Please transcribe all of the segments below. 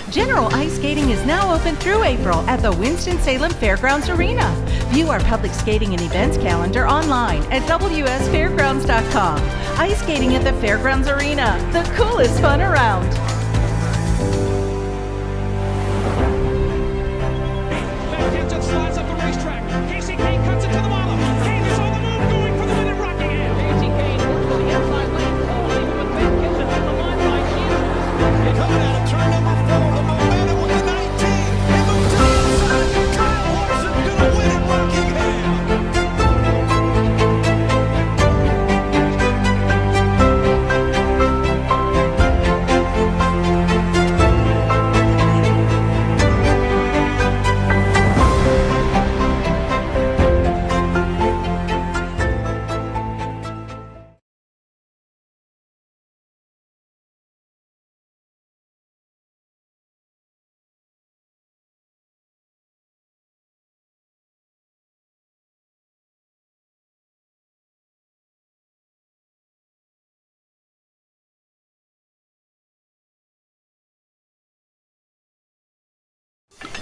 General ice skating is now open through April at the Winston-Salem Fairgrounds Arena. View our public skating and events calendar online at wsfairgrounds.com. Ice skating at the Fairgrounds Arena, the coolest fun around. Slides up the racetrack. Casey Kane cuts it to the bottom. Kane is on the move, going for the win at Rockingham. Casey Kane works for the outside lane. Even with Ben Kitchen on the line by Hughes. Coming out of turn number 4, the momentum with the 19. He moves to the inside. Kyle Larson gonna win at Rockingham.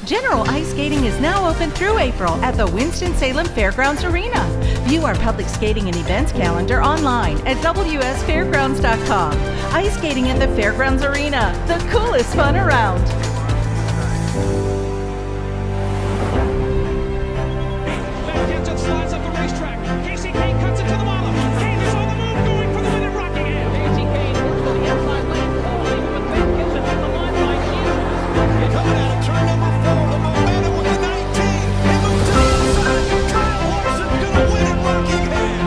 General ice skating is now open through April at the Winston-Salem Fairgrounds Arena. View our public skating and events calendar online at wsfairgrounds.com. Ice skating at the Fairgrounds Arena, the coolest fun around. Slides up the racetrack. Casey Kane cuts it to the bottom. Kane is on the move, going for the win at Rockingham. Casey Kane works for the outside lane. Even with Ben Kitchen on the line by Hughes. Coming out of turn number 4, the momentum with the 19. He moves to the inside. Kyle Larson gonna win at Rockingham.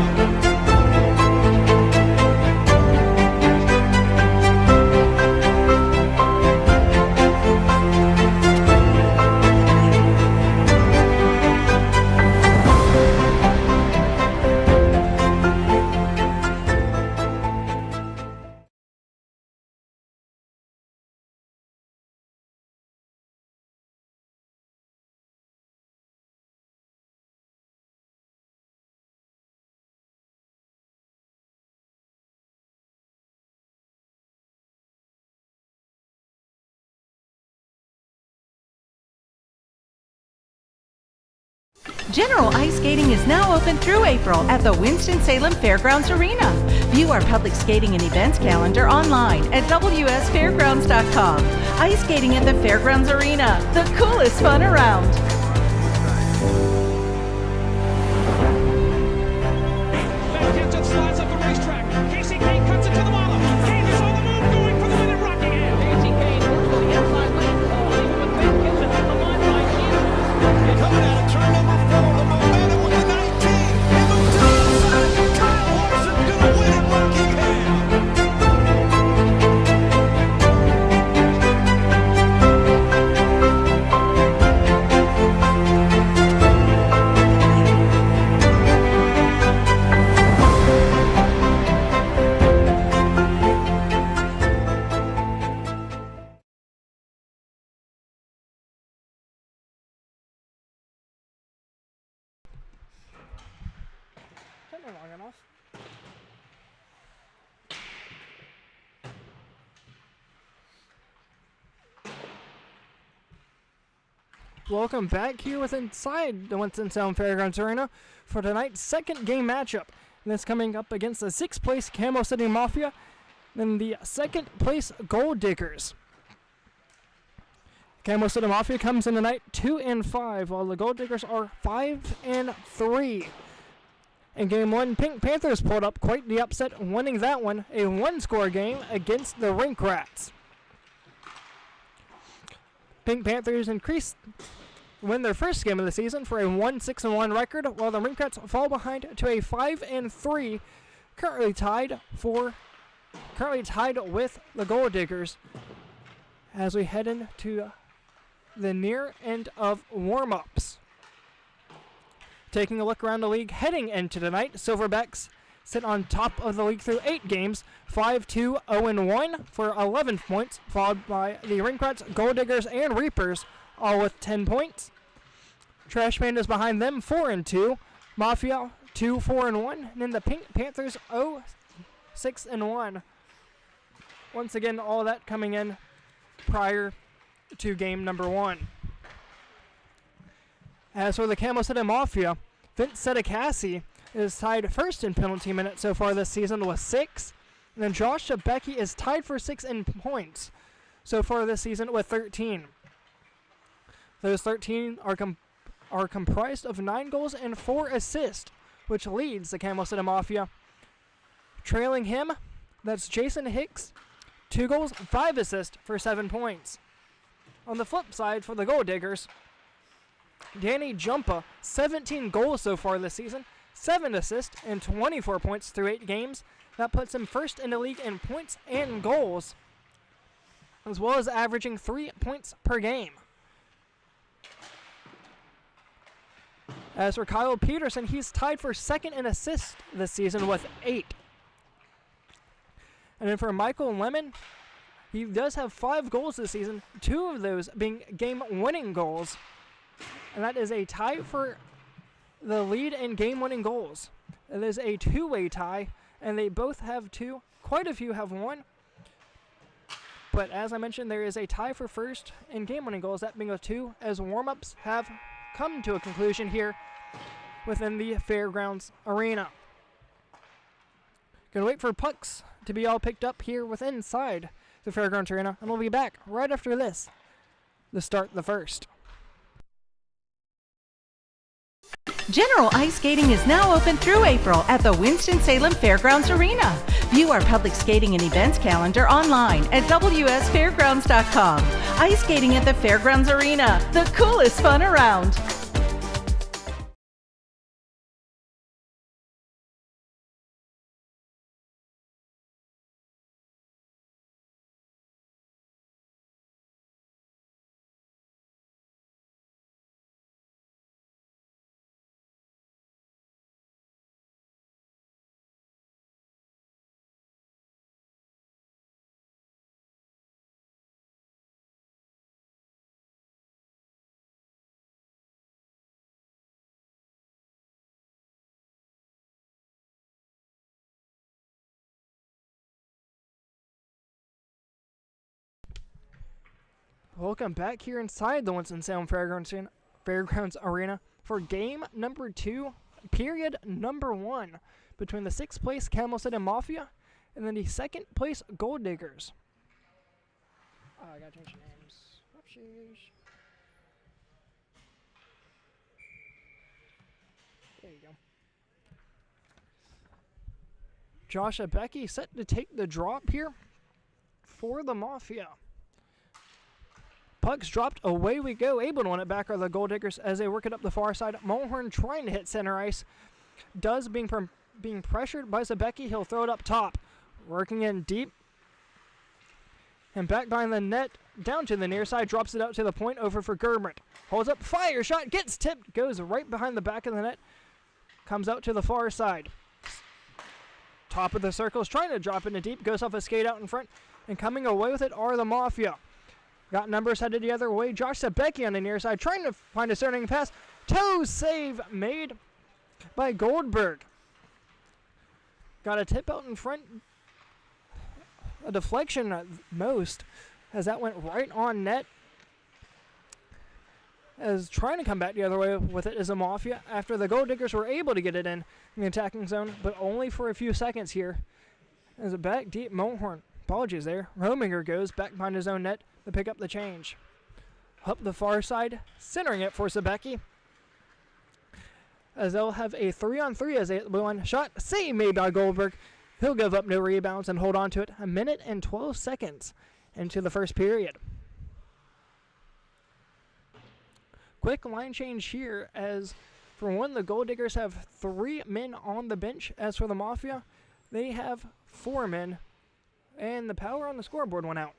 General ice skating is now open through April at the Winston-Salem Fairgrounds Arena. View our public skating and events calendar online at wsfairgrounds.com. Ice skating at the Fairgrounds Arena, the coolest fun around. Slides up the racetrack. Casey Kane cuts it to the bottom. Kane is on the move, going for the win at Rockingham. Casey Kane works for the outside lane. Even with Ben Kitchen on the line by Hughes. Coming out of turn number 4, the momentum with the 19. He moves to the inside. Kyle Larson gonna win at Rockingham. Long enough. Welcome back here with inside the Winston-Salem Fairgrounds Arena for tonight's second game matchup. And it's coming up against the 6th place Camel City Mafia and the 2nd place Gold Diggers. Camel City Mafia comes in tonight 2-5, while the Gold Diggers are 5-3. In Game 1, Pink Panthers pulled up quite the upset, winning that one, a one-score game against the Rink Rats. Pink Panthers win their first game of the season for a 1-6-1 record, while the Rink Rats fall behind to a 5-3, currently tied with the Gold Diggers as we head into the near end of warm-ups. Taking a look around the league heading into tonight, Silverbacks sit on top of the league through 8 games, 5-2-0-1 for 11 points, followed by the Rink Rats, Gold Diggers, and Reapers, all with 10 points. Trash Pandas behind them, 4-2. Mafia, 2-4-1. And then the Pink Panthers, 0-6-1. Once again, all that coming in prior to game number 1. As for the Camel City Mafia, Vince Sedekassi is tied first in penalty minutes so far this season with 6. And then Josh Becky is tied for 6 in points so far this season with 13. Those 13 are comprised of 9 goals and 4 assists, which leads the Camel City Mafia. Trailing him, that's Jason Hicks, 2 goals, 5 assists for 7 points. On the flip side, for the Gold Diggers, Danny Jumpa, 17 goals so far this season, 7 assists, and 24 points through 8 games. That puts him first in the league in points and goals, as well as averaging 3 points per game. As for Kyle Peterson, he's tied for second in assists this season with 8. And then for Michael Lemon, he does have 5 goals this season, 2 of those being game-winning goals. And that is a tie for the lead in game-winning goals. It is a 2-way tie, and they both have 2. Quite a few have 1. But as I mentioned, there is a tie for first in game-winning goals, that being a 2, as warm-ups have come to a conclusion here within the Fairgrounds Arena. Gonna wait for pucks to be all picked up here within inside the Fairgrounds Arena, and we'll be back right after this to start the first. General ice skating is now open through April at the Winston-Salem Fairgrounds Arena. View our public skating and events calendar online at wsfairgrounds.com. Ice skating at the Fairgrounds Arena, the coolest fun around. Welcome back here inside the Winston-Salem Fairgrounds Arena for game number 2, period number 1, between the 6th place Camel City Mafia and then the 2nd place Gold Diggers. I gotta change names. Whoopsies. There you go. Josh Becky set to take the drop here for the Mafia. Puck's dropped, away we go. Able to win it back are the Gold Diggers as they work it up the far side. Mulhorn trying to hit center ice. Being pressured by Zabecki. He'll throw it up top. Working in deep. And back behind the net. Down to the near side. Drops it out to the point. Over for Gerbert. Holds up. Fire shot. Gets tipped. Goes right behind the back of the net. Comes out to the far side. Top of the circle is trying to drop into deep. Goes off a skate out in front. And coming away with it are the Mafia. Got numbers headed the other way. Josh Zabecki on the near side trying to find a centering pass. Toe save made by Goldberg. Got a tip out in front. A deflection at most as that went right on net. As trying to come back the other way with it is a Mafia after the Gold Diggers were able to get it in the attacking zone, but only for a few seconds here. As a back deep Mohorn. Apologies there. Rominger goes back behind his own net to pick up the change. Up the far side, centering it for Zabecki. As they'll have a 3-on-3 as a one shot save made by Goldberg. He'll give up no rebounds and hold on to it. 1 minute and 12 seconds into the first period. Quick line change here as for one, the Gold Diggers have 3 men on the bench. As for the Mafia, they have 4 men. And the power on the scoreboard went out.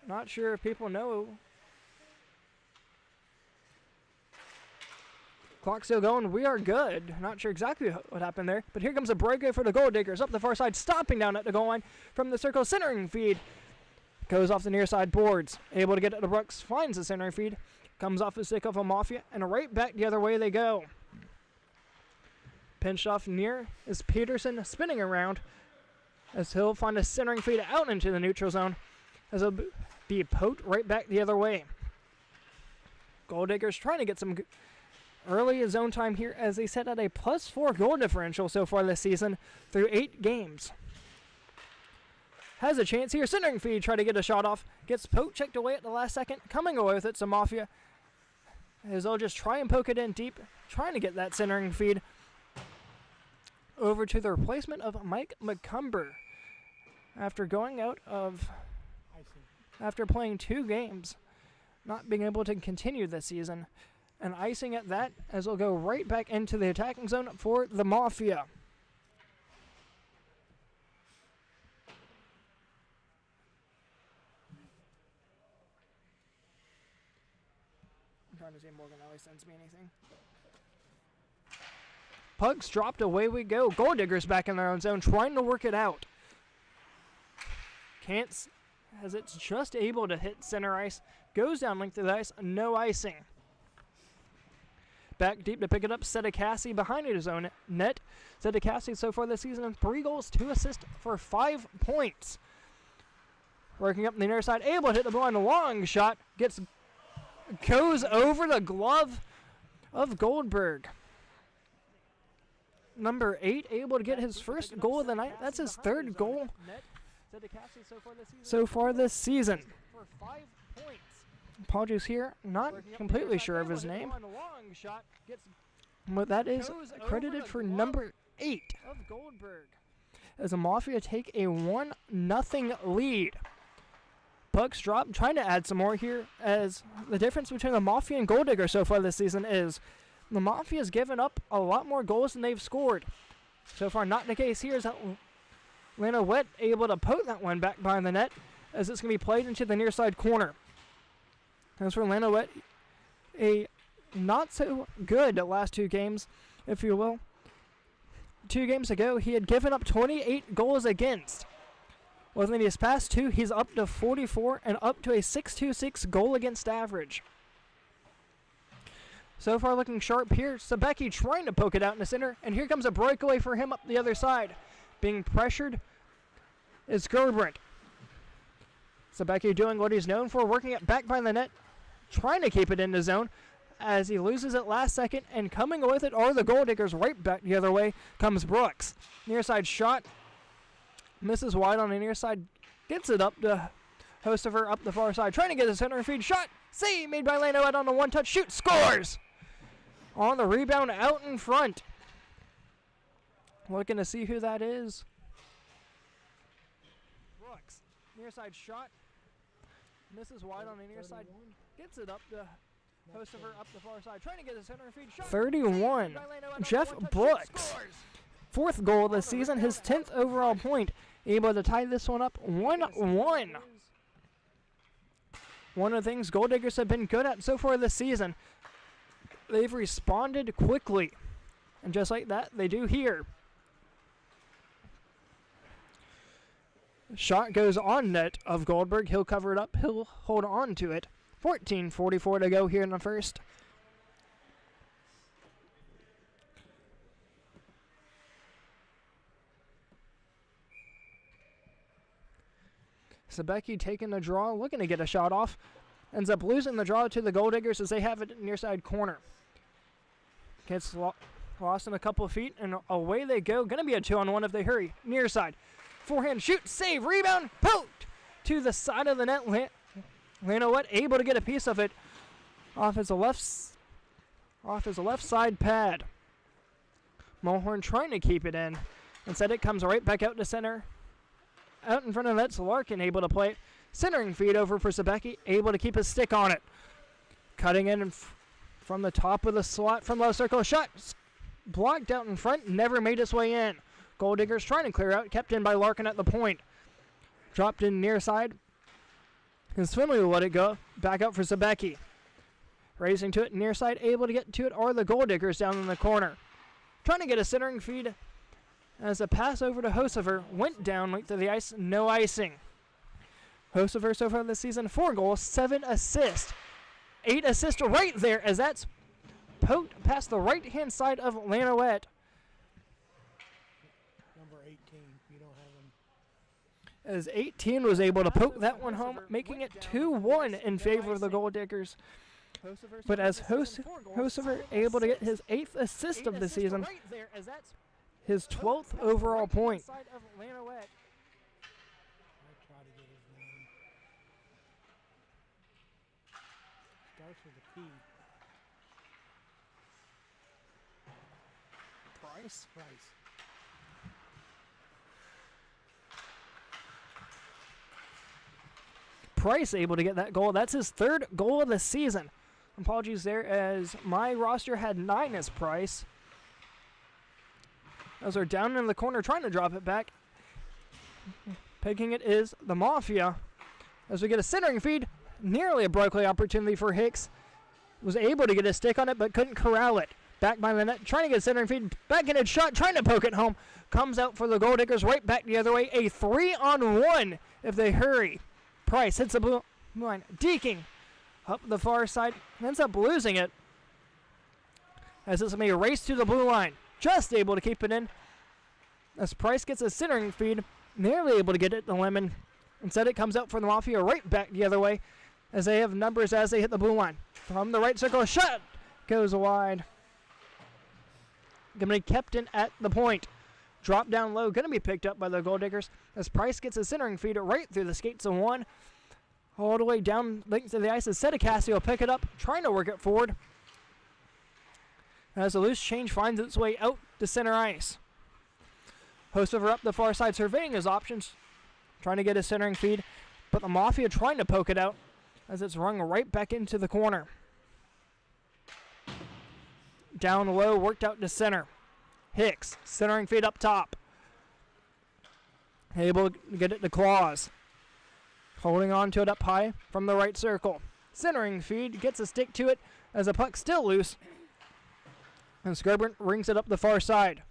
Not sure if people know. Clock still going. We are good. Not sure exactly what happened there. But here comes a breakaway for the Gold Diggers. Up the far side, stopping down at the goal line from the circle. Centering feed. Goes off the near side boards. Able to get it to Brooks. Finds the centering feed. Comes off the stick of a Mafia. And right back the other way they go. Pinched off near is Peterson spinning around. as he'll find a centering feed out into the neutral zone, as he'll be poked right back the other way. Goal Diggers trying to get some early zone time here as they set at a +4 goal differential so far this season through 8 games. Has a chance here, centering feed, try to get a shot off, gets poked, checked away at the last second, coming away with it, so Mafia, as they'll just try and poke it in deep, trying to get that centering feed over to the replacement of Mike McCumber after going out of, after playing 2 games, not being able to continue this season, and icing at that as they'll go right back into the attacking zone for the Mafia. I'm trying to see if Morgan always sends me anything. Pugs dropped, away we go. Goal Diggers back in their own zone, trying to work it out. Can't, as it's just able to hit center ice. Goes down length of the ice, no icing. Back deep to pick it up, Sedekassi behind his own net. Sedekassi so far this season, 3 goals, 2 assists for 5 points. Working up the near side, able to hit the blind, long shot, goes over the glove of Goldberg. Number 8 able to get his first goal of the night. That's his 3rd goal so far this season. Apologies here, not completely sure of his name, but that is credited for number 8. As the Mafia take a 1-0 lead. Pucks drop, trying to add some more here, as the difference between the Mafia and Goal Digger so far this season is the Mafia has given up a lot more goals than they've scored. So far not the case here, is that Lanowet able to poke that one back behind the net, as it's going to be played into the near side corner. As for Lanowet, a not so good last 2 games, if you will. 2 games ago, he had given up 28 goals against. Within his past 2, he's up to 44 and up to a .626 goal against average. So far looking sharp here. Sabecki trying to poke it out in the center, and here comes a breakaway for him up the other side. Being pressured is Gerbrandt. Sabecki doing what he's known for, working it back behind the net, trying to keep it in the zone, as he loses it last second, and coming away with it are the Goal Diggers. Right back the other way comes Brooks. Near side shot, misses wide on the near side, gets it up to Hostover up the far side, trying to get a center feed shot. Save made by Lanowet on the 1-touch shoot, scores! On the rebound out in front. Looking to see who that is. Brooks, near side shot, misses wide on the near side, gets it up to Hostover up the far side, trying to get a center feed shot. 31, Jeff Brooks. 4th goal this season, his 10th overall point, able to tie this one up 1-1. One of the things Goal Diggers have been good at so far this season, they've responded quickly. And just like that, they do here. Shot goes on net of Goldberg. He'll cover it up. He'll hold on to it. 14:44 to go here in the first. Sabecki taking the draw, looking to get a shot off. Ends up losing the draw to the Goal Diggers as they have it near side corner. Gets lost in a couple of feet, and away they go. Going to be a 2-on-1 if they hurry. Near side. Forehand shoot, save, rebound, poked to the side of the net. Lanowet able to get a piece of it off his left side pad. Mulhorn trying to keep it in. Instead it comes right back out to center. Out in front of that's Larkin able to play it. Centering feed over for Sabecki, able to keep his stick on it. Cutting in from the top of the slot from low circle. Shot blocked out in front, never made its way in. Goal Diggers trying to clear out, kept in by Larkin at the point. Dropped in near side. And Swinley will let it go. Back out for Sabecki. Racing to it near side, able to get to it are the Goal Diggers down in the corner. Trying to get a centering feed as a pass over to Hostover went down length of the ice, no icing. Hostover so far this season, 4 goals, 7 assists. 8 assists right there as that's poked past the right-hand side of Lanowet. Number 18, you don't have him. as 18 was able to poke that one home, making it 2-1 in favor of the Gold Diggers. But as Hosever able to get his 8th assist of the season, his 12th overall point. Price. Price able to get that goal. That's his 3rd goal of the season. Apologies there, as my roster had 9 as Price. As they're down in the corner trying to drop it back. Picking it is the Mafia. As we get a centering feed, nearly a breakaway opportunity for Hicks. Was able to get a stick on it, but couldn't corral it. Back by the net, trying to get a centering feed, backhanded shot, trying to poke it home. Comes out for the Gold Diggers, right back the other way. A 3-on-1 if they hurry. Price hits the blue line, deking up the far side, ends up losing it. As it's going to be a race to the blue line. Just able to keep it in. As Price gets a centering feed, nearly able to get it to Lemon. Instead it comes out for the Mafia right back the other way, as they have numbers as they hit the blue line. From the right circle, shot goes wide. Going to be kept in at the point. Drop down low, going to be picked up by the Gold Diggers as Price gets a centering feed right through the skates of one. All the way down length of the ice as Sedicassi will pick it up, trying to work it forward. As the loose change finds its way out to center ice. Hostover up the far side, surveying his options, trying to get a centering feed, but the Mafia trying to poke it out as it's rung right back into the corner. Down low, worked out to center. Hicks, centering feed up top. Able to get it to Claus. Holding on to it up high from the right circle. Centering feed, gets a stick to it as the puck's still loose. And Skerbrant rings it up the far side.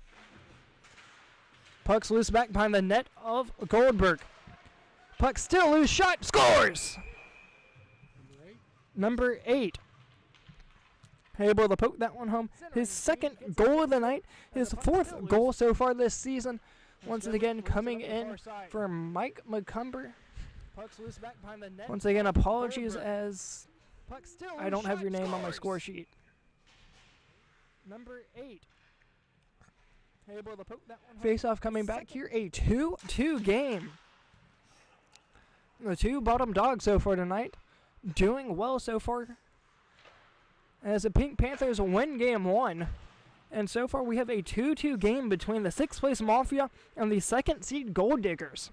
Puck's loose back behind the net of Goldberg. Puck still loose, shot, scores! Number 8. Able to poke that one home. His 2nd goal of the night. His 4th goal so far this season. Once again coming in for Mike McCumber. Once again, apologies as I don't have your name on my score sheet. Number 8. Able to poke that one home. Face-off coming back here. A 2-2 game. The 2 bottom dogs so far tonight. Doing well so far. As the Pink Panthers win game 1. And so far we have a 2-2 game between the 6th place Mafia and the 2nd seed Gold Diggers.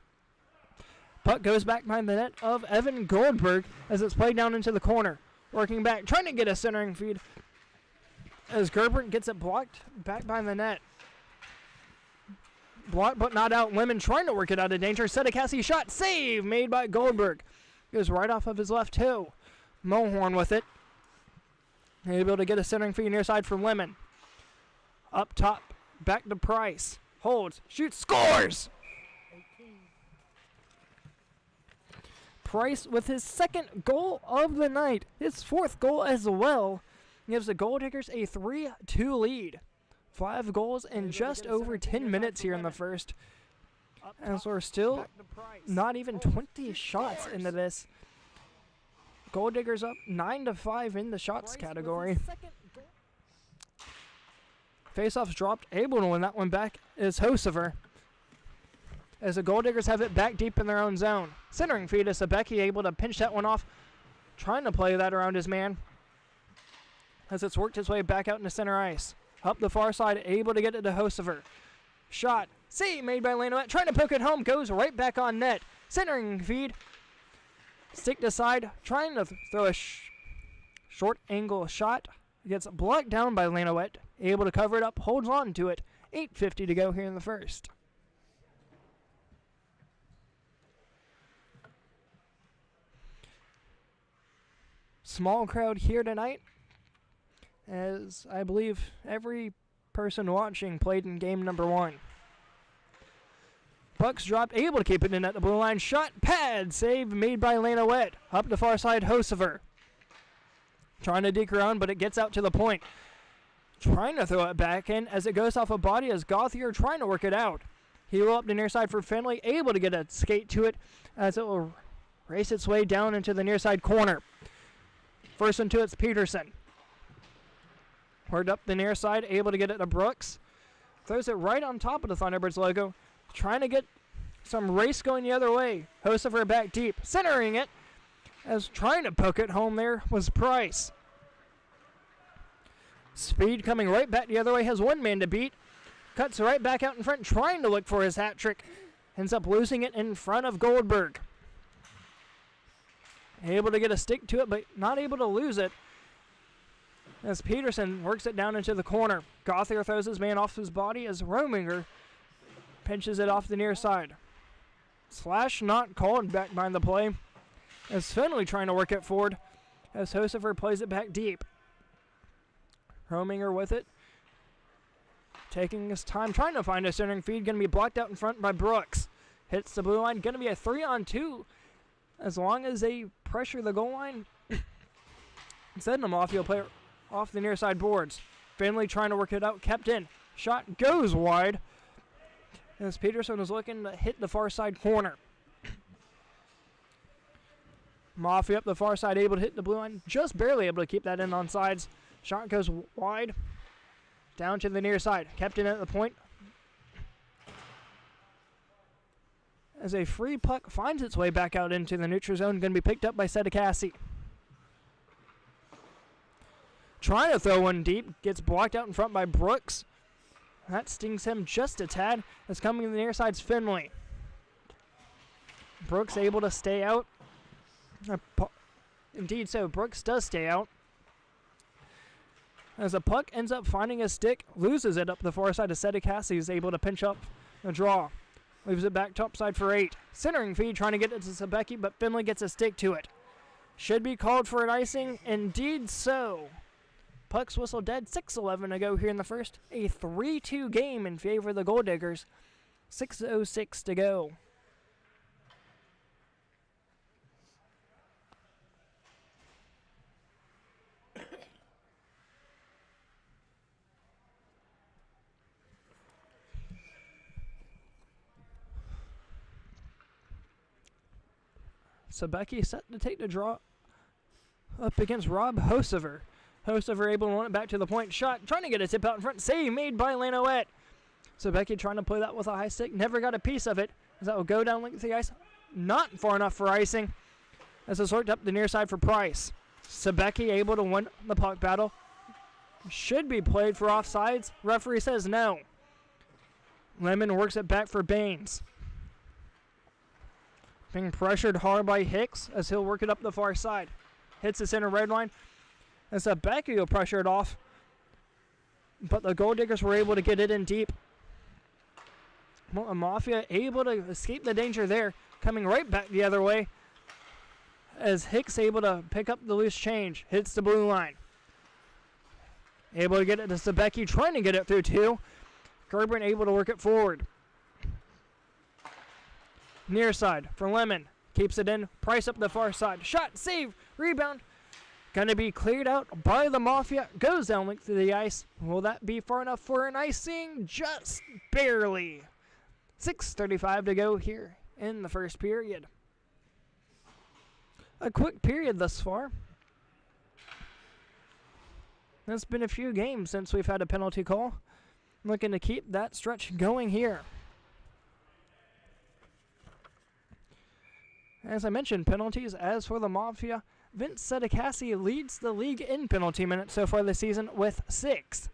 Puck goes back behind the net of Evan Goldberg as it's played down into the corner. Working back, trying to get a centering feed. As Gerbert gets it blocked back behind the net. Blocked but not out. Lemon trying to work it out of danger. Sedicassi shot, save made by Goldberg. Goes right off of his left toe. Mohorn with it. Able to get a centering feed near side from Lemon. Up top, back to Price. Holds, shoots, scores! Price with his 2nd goal of the night. His 4th goal as well. Gives the Gold Diggers a 3-2 lead. 5 goals in just over 10 minutes here in the first. As we're still not even 20 shots into this. Gold Diggers up 9-5 in the shots category. Faceoffs dropped. Able to win that one back is Hosever. As the Gold Diggers have it back deep in their own zone. Centering feed is Sabecki able to pinch that one off. Trying to play that around his man. As it's worked its way back out into center ice. Up the far side, able to get it to Hosever. Shot. Save made by Lanoette. Trying to poke it home. Goes right back on net. Centering feed. Stick to side. Trying to throw a short angle shot. Gets blocked down by Lanoette. Able to cover it up. Holds on to it. 8:50 to go here in the first. Small crowd here tonight, as I believe every person watching played in game number 1. Puck's dropped, able to keep it in at the blue line. Shot, pad, save made by Lanoette. Up the far side, Hosever. Trying to deke around, but it gets out to the point. Trying to throw it back in as it goes off a body as Gauthier trying to work it out. Heel up the near side for Finley, able to get a skate to it as it will race its way down into the near side corner. First one to it's Peterson. Worked up the near side, able to get it to Brooks. Throws it right on top of the Thunderbirds logo, trying to get some race going the other way. Hosever back deep, centering it, as trying to poke it home there was Price. Speed coming right back the other way, has one man to beat. Cuts right back out in front, trying to look for his hat trick. Ends up losing it in front of Goldberg. Able to get a stick to it, but not able to lose it, as Peterson works it down into the corner. Gothier throws his man off his body as Rominger pinches it off the near side. Slash not called back behind the play, as Finley trying to work it forward, as Hosever plays it back deep. Rominger with it, taking his time, trying to find a centering feed. Going to be blocked out in front by Brooks. Hits the blue line. Going to be a 3-on-2 as long as they pressure the goal line. Instead, the Mafia player off the near side boards. Finley trying to work it out. Kept in. Shot goes wide as Peterson is looking to hit the far side corner. Mafia up the far side, able to hit the blue line. Just barely able to keep that in on sides. Shot goes wide. Down to the near side. Kept in at the point. As a free puck finds its way back out into the neutral zone. Going to be picked up by Sedekassi. Trying to throw one deep. Gets blocked out in front by Brooks. That stings him just a tad. As coming to the near side's Finley. Brooks able to stay out. Indeed so. Brooks does stay out. As the puck ends up finding a stick, loses it up the far side of Sedekassi, is able to pinch up the draw. Leaves it back topside for 8. Centering feed, trying to get it to Sebecki, but Finley gets a stick to it. Should be called for an icing. Indeed so. Puck's whistle dead. 6:11 to go here in the first. A 3-2 game in favor of the Gold Diggers. 6:06 to go. Sebecki set to take the draw up against Rob Hosever. Hosever able to run it back to the point. Shot, trying to get a tip out in front. Save made by Lanowette. Sebecki trying to play that with a high stick. Never got a piece of it. As that will go down length of the ice. Not far enough for icing. As it's worked up the near side for Price. Sebecki able to win the puck battle. Should be played for offsides. Referee says no. Lemon works it back for Baines. Being pressured hard by Hicks as he'll work it up the far side. Hits the center red line. As Sebecki will pressure it off. But the Gold Diggers were able to get it in deep. Mafia able to escape the danger there. Coming right back the other way. As Hicks able to pick up the loose change. Hits the blue line. Able to get it to Sebecki. Trying to get it through 2. Gerben able to work it forward. Near side for Lemon. Keeps it in. Price up the far side. Shot, save, rebound. Gonna be cleared out by the Mafia. Goes down length through the ice. Will that be far enough for an icing? Just barely. 6:35 to go here in the first period. A quick period thus far. It's been a few games since we've had a penalty call. Looking to keep that stretch going here. As I mentioned, penalties. As for the Mafia, Vince Sedekassi leads the league in penalty minutes so far this season with 6.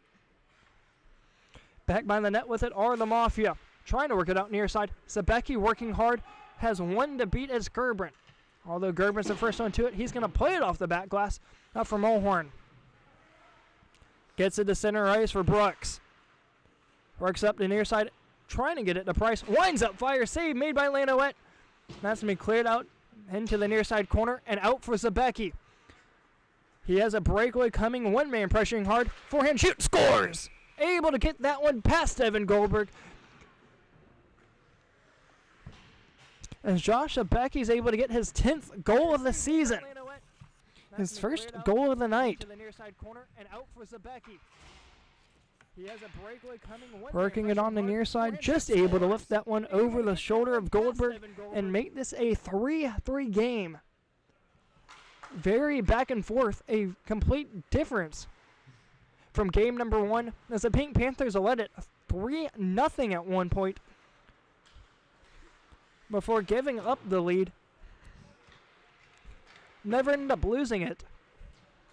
Back by the net with it are the Mafia. Trying to work it out near side. Sebecki working hard. Has one to beat as Gerben. Although Gerben's the first one to it, he's going to play it off the back glass. Out for Mulhorn. Gets it to center ice for Brooks. Works up the near side. Trying to get it to Price. Winds up. Fire save made by Lanowette. That's going to be cleared out into the near side corner and out for Sebecki. He has a breakaway coming. One man pressuring hard. Forehand shoot. Scores! Able to get that one past Evan Goldberg. As Josh Sebecki is able to get his 10th goal of the season. His first goal of the night. To the near side corner and out for Sebecki. He has a breakaway coming. Working it on the near side, just able to lift that one over the shoulder of Goldberg and make this a 3-3 game. Very back and forth, a complete difference from game number 1, as the Pink Panthers led it 3-0 at one point before giving up the lead. Never ended up losing it,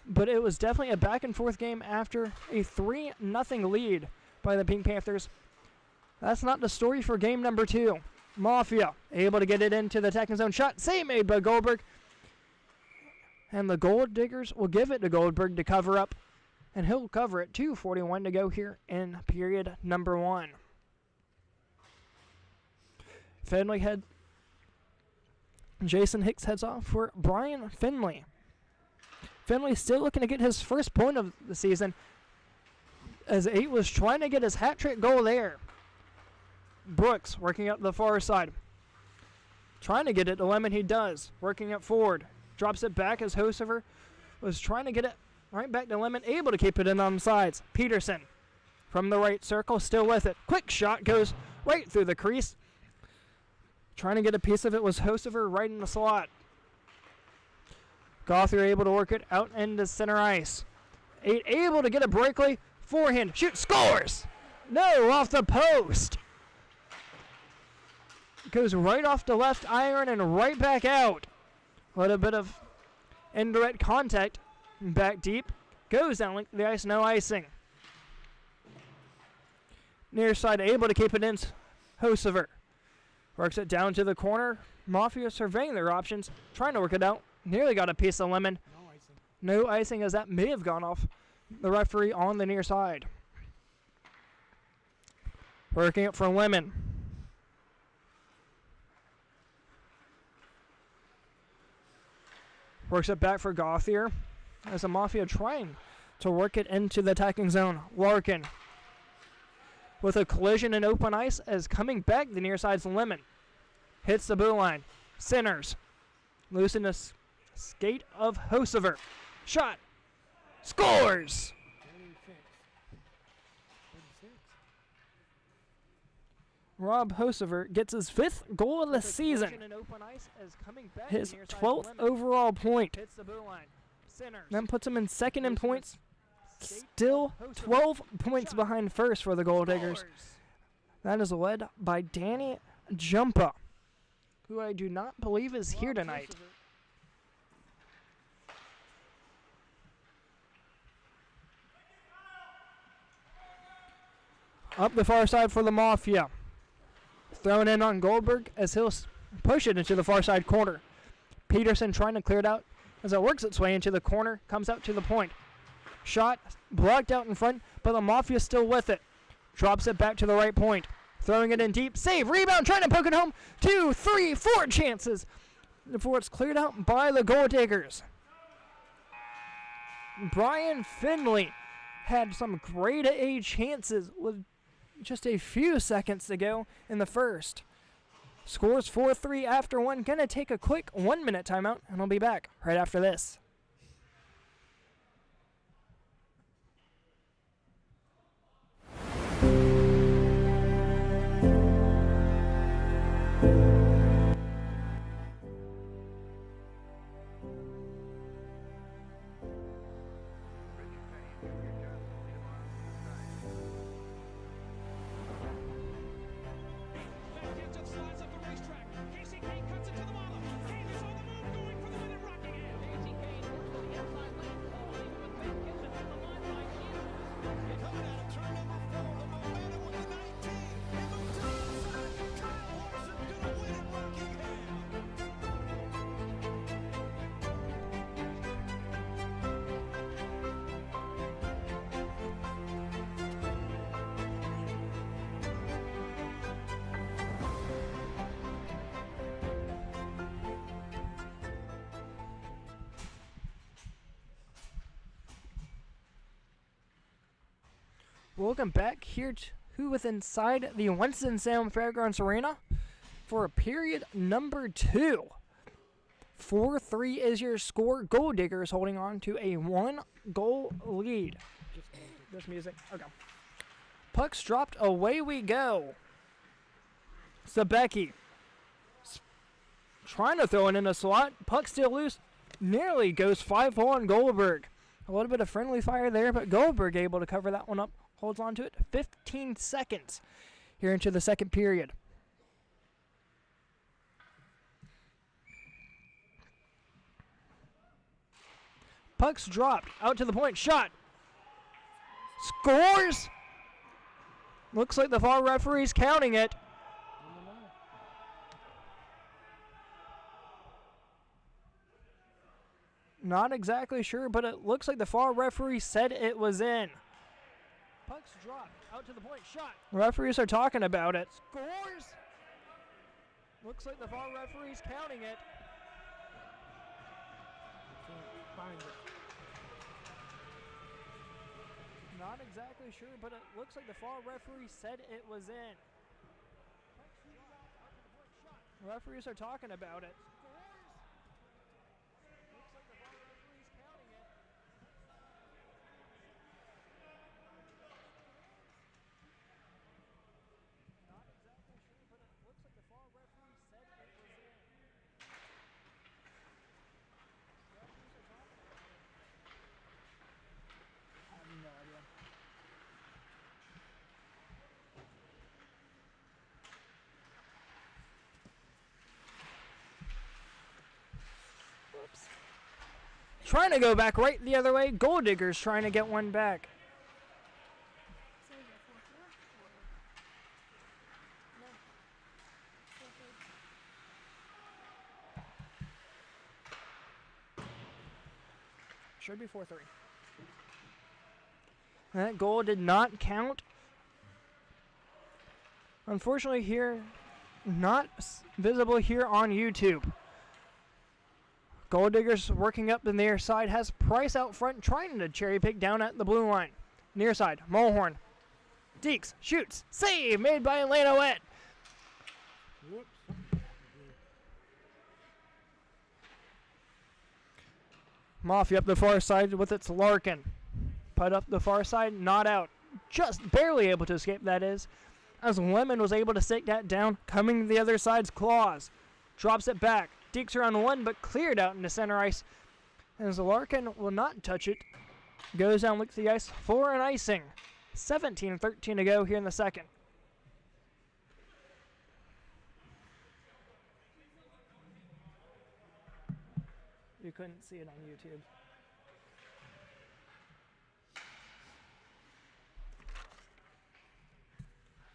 but it was definitely a back and forth game after a 3-0 lead by the Pink Panthers. That's not the story for game number 2. Mafia able to get it into the attacking zone. Shot save made by Goldberg. And the Gold Diggers will give it to Goldberg to cover up. And he'll cover it. 2:41 to go here in period number 1. Finley head. Jason Hicks heads off for Brian Finley. Finley still looking to get his first point of the season, as 8 was trying to get his hat trick goal there. Brooks working up the far side. Trying to get it to Lemon, he does. Working up forward. Drops it back as Hosever was trying to get it right back to Lemon. Able to keep it in on the sides. Peterson from the right circle, still with it. Quick shot goes right through the crease. Trying to get a piece of it was Hosever right in the slot. Gothier able to work it out into center ice. 8 able to get a breakaway. Forehand. Shoot. Scores! No, off the post. Goes right off the left iron and right back out. A little bit of indirect contact. Back deep. Goes down like the ice. No icing. Near side able to keep it in. Hosever works it down to the corner. Mafia surveying their options. Trying to work it out. Nearly got a piece of Lemon. No icing, as that may have gone off the referee on the near side. Working it for Lemon. Works it back for Gothier, as the Mafia trying to work it into the attacking zone. Larkin with a collision in open ice, as coming back the near side's Lemon. Hits the blue line. Centers. Loosen the skate of Hosever. Shot. Scores! Rob Hosever gets his 5th goal of the season. His 12th overall point. Then puts him in second in points. Still 12 points behind first for the Gold Diggers. That is led by Danny Jumpa, who I do not believe is here tonight. Up the far side for the Mafia. Thrown in on Goldberg as he'll push it into the far side corner. Peterson trying to clear it out as it works its way into the corner. Comes out to the point. Shot blocked out in front, but the Mafia still with it. Drops it back to the right point. Throwing it in deep. Save. Rebound. Trying to poke it home. 2, 3, 4 chances before it's cleared out by the Gold Diggers. Brian Finley had some grade A chances with just a few seconds to go in the first. Scores 4-3 after one. Gonna take a quick 1-minute timeout, and I'll be back right after this. Welcome back here to within inside the Winston-Salem Fairgrounds Arena for period number 2. 4-3 is your score. Gold Diggers holding on to a 1-goal lead. Just music. Okay. Puck's dropped. Away we go. Zabecki trying to throw it in a slot. Puck still loose. Nearly goes 5 on Goldberg. A little bit of friendly fire there, but Goldberg able to cover that one up. Holds on to it. 15 seconds here into the second period. Puck's dropped. Out to the point. Shot. Scores! Looks like the VAR referee's counting it. Not exactly sure, but it looks like the VAR referee said it was in. Puck's dropped. Out to the point. Shot. Referees are talking about it. Scores! Looks like the VAR referee's counting it. Not exactly sure, but it looks like the VAR referee said it was in. Referees are talking about it. Looks like the VAR referee's counting it. Not exactly sure, but it looks like the VAR referee said it was in. Referees are talking about it. I have no idea. Whoops. Trying to go back right the other way. Gold Diggers trying to get one back. Should be 4-3. That goal did not count. Unfortunately here, not visible here on YouTube. Gold Diggers working up the near side, has Price out front trying to cherry pick down at the blue line. Near side, Mulhorn. Deeks shoots. Save made by Elena Wett. Mafia up the far side with its Larkin. Put up the far side, not out. Just barely able to escape, that is. As Lemon was able to stick that down, coming to the other side's Claws. Drops it back. Deeks around one, but cleared out into center ice. As Larkin will not touch it. Goes down, licks the ice for an icing. 17-13 to go here in the second. You couldn't see it on YouTube.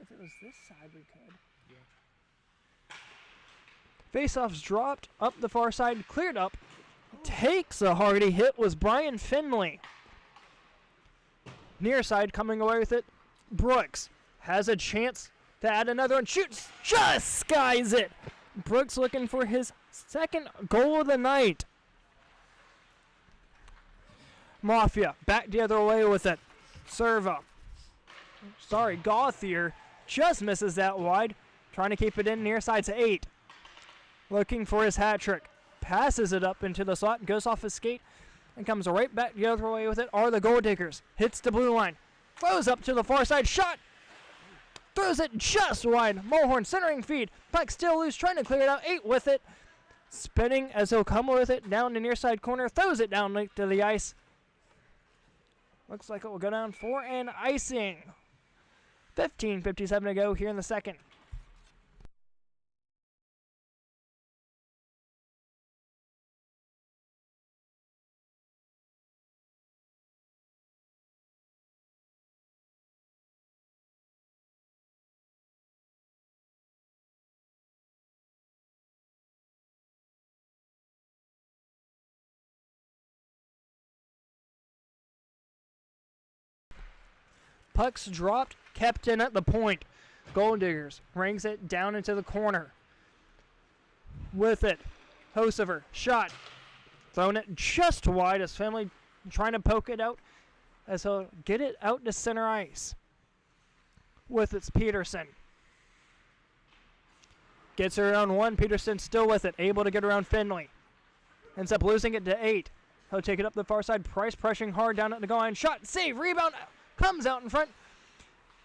If it was this side, we could. Faceoffs dropped up the far side, cleared up. Takes a hardy hit was Brian Finley. Near side coming away with it. Brooks has a chance to add another one. Shoots, just skies it. Brooks looking for his second goal of the night. Mafia back the other way with it. Gauthier just misses that wide. Trying to keep it in near side to 8. Looking for his hat trick. Passes it up into the slot. Goes off his skate. And comes right back the other way with it. Are the Gold Diggers. Hits the blue line. Throws up to the far side. Shot. Throws it just wide. Mulhorn centering feed. Puck still loose. Trying to clear it out. 8 with it. Spinning as he'll come with it down the near side corner. Throws it down to the ice. Looks like it will go down for an icing. 15:57 to go here in the second. Puck's dropped, kept in at the point. Gold Diggers rings it down into the corner. With it, Hosever, shot. Thrown it just wide as Finley trying to poke it out as he'll get it out to center ice. With it's Peterson. Gets her around 1. Peterson still with it, able to get around Finley. Ends up losing it to 8. He'll take it up the far side. Price pressuring hard down at the goal line. Shot, save, rebound. Comes out in front.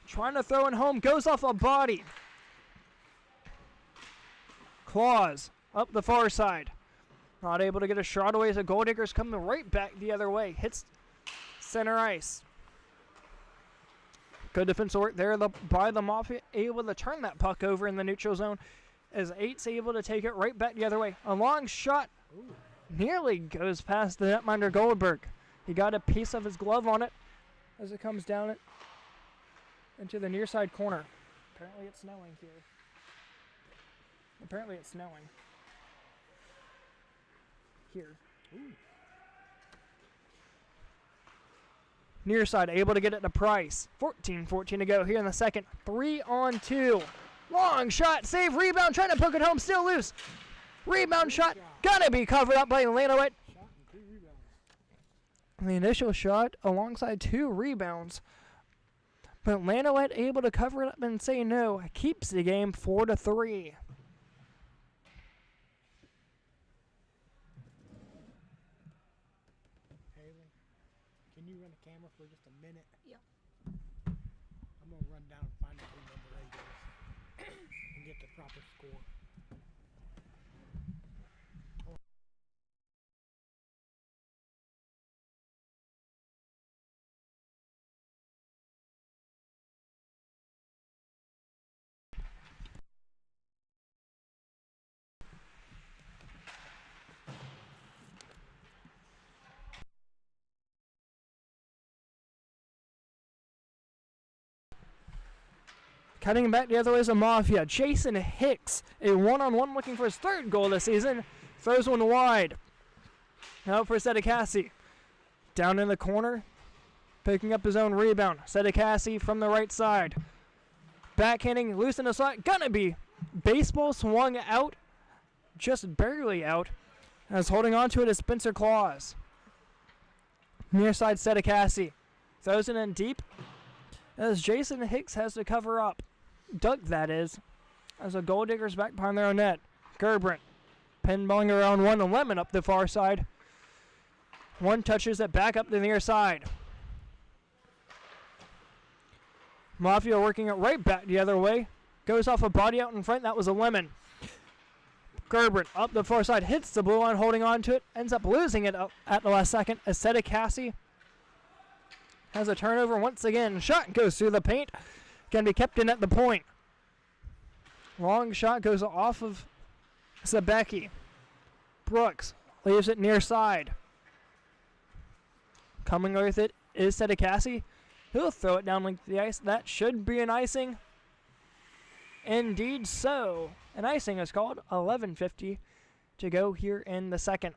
trying to throw it home, goes off a body. Claws up the far side. Not able to get a shot away as the Gold Diggers coming right back the other way. Hits center ice. Good defensive work there by the Mafia, able to turn that puck over in the neutral zone as 8's able to take it right back the other way. A long shot nearly goes past the netminder Goldberg. He got a piece of his glove on it as it comes down it into the near side corner. Apparently it's snowing here. Apparently it's snowing. Here. Near side able to get it to Price. 14-14 to go here in the second. 3-on-2. Long shot, save, rebound, trying to poke it home, still loose. Rebound shot, gonna be covered up by Lanowet. The initial shot alongside 2 rebounds. But Lanowet able to cover it up and say no. Keeps the game 4-3. Can you run a camera for just a minute? Yeah. I'm going to run down and find out who number 8 is and get the proper score. Cutting back the other way is a Mafia. Jason Hicks, a one-on-one looking for his 3rd goal this season. Throws one wide. Now for Sedekasi. Down in the corner. Picking up his own rebound. Sedekasi from the right side. Backhanding, loose in the slot. Gonna be baseball swung out. Just barely out. As holding on to it is Spencer Claus. Near side Sedekasi. Throws it in deep. As Jason Hicks has to cover up. Duck, that is. As the Gold Diggers back behind their own net. Gerbrant pinballing around one and Lemon up the far side. One touches it back up to the near side. Mafia working it right back the other way. Goes off a body out in front. That was a Lemon. Gerbrant up the far side. Hits the blue line, holding on to it. Ends up losing it at the last second. As Sedekasi has a turnover once again. Shot goes through the paint. Can be kept in at the point. Long shot goes off of Zabecki. Brooks leaves it near side. Coming with it is Sedekasi. He'll throw it down like the ice. That should be an icing. Indeed so. An icing is called. 11:50 to go here in the second.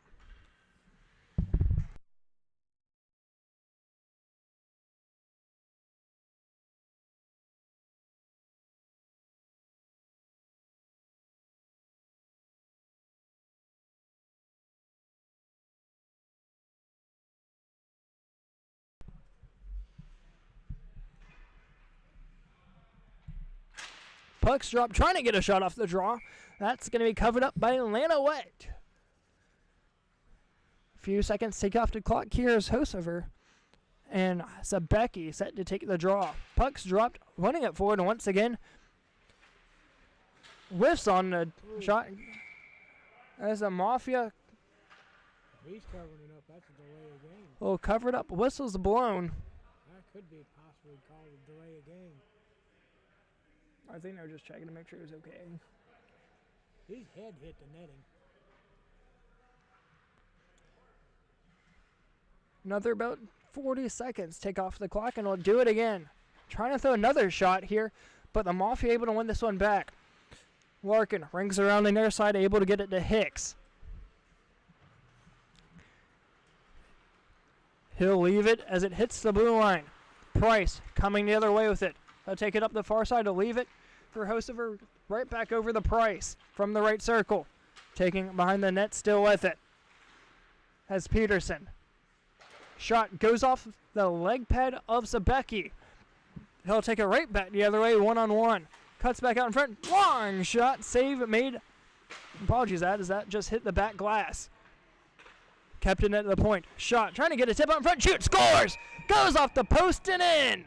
Puck's drop, trying to get a shot off the draw. That's going to be covered up by Lanowet. Few seconds take off the clock here as Hosover and Zabecki set to take the draw. Puck's dropped, running it forward once again. Whiffs on the shot as a Mafia. He's covering it up. That's a delay of game. Oh, covered up. Whistle's blown. That could be possibly called a delay of game. I think they were just checking to make sure it was okay. His head hit the netting. Another about 40 seconds take off the clock, and we'll do it again. Trying to throw another shot here, but the Mafia able to win this one back. Larkin rings around the near side, able to get it to Hicks. He'll leave it as it hits the blue line. Price coming the other way with it. He'll take it up the far side to leave it for Hosover right back over the Price from the right circle. Taking it behind the net, still with it. Has Peterson. Shot goes off the leg pad of Zabecki. He'll take it right back the other way, one-on-one. Cuts back out in front. Long shot. Save made. Apologies, that just hit the back glass. Kept it at the point. Shot. Trying to get a tip out in front. Shoot. Scores. Goes off the post and in.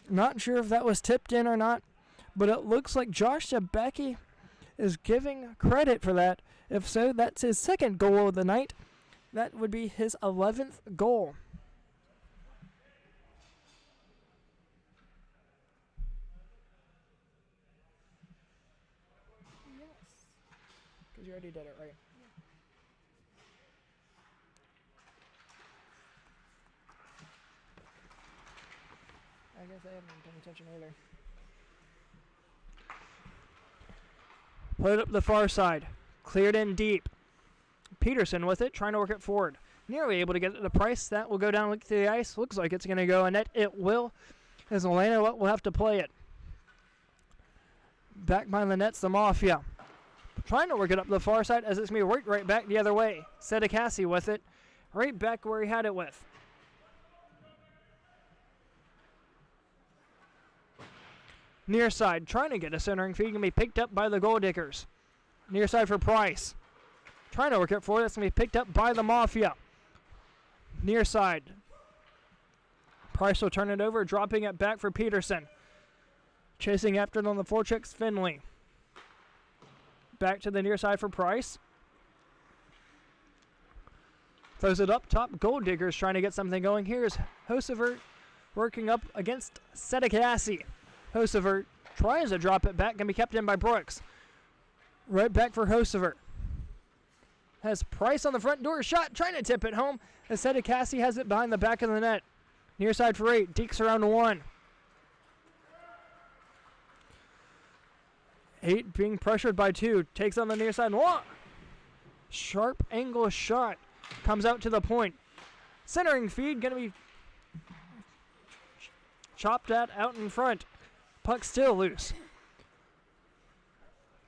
Not sure if that was tipped in or not, but it looks like Josh Zabecki is giving credit for that. If so, that's his second goal of the night. That would be his 11th goal. Because you already did it, right? I guess I haven't been paying attention either. Put it up the far side. Cleared in deep. Peterson with it, trying to work it forward. Nearly able to get it to Price. That will go down to the ice. Looks like it's going to go in net. It will. As Elena will have to play it. Back by the nets, the Mafia. Trying to work it up the far side as it's going to be worked right back the other way. Sedekasi with it. Right back where he had it with. Near side, trying to get a centering feed, going to be picked up by the goal diggers. Near side for Price. Trying to work it forward, that's going to be picked up by the Mafia. Near side. Price will turn it over, dropping it back for Peterson. Chasing after it on the forechecks, Finley. Back to the near side for Price. Throws it up top, goal diggers trying to get something going. Here's Hosevert working up against Sedekasi. Hosevert tries to drop it back, can be kept in by Brooks. Right back for Hosevert. Has Price on the front door, shot, trying to tip it home. As Sedekasi has it behind the back of the net. Near side for 8, dekes around to 1. 8 being pressured by 2, takes on the near side. 1. Sharp angle shot, comes out to the point. Centering feed, going to be chopped at out in front. Puck still loose.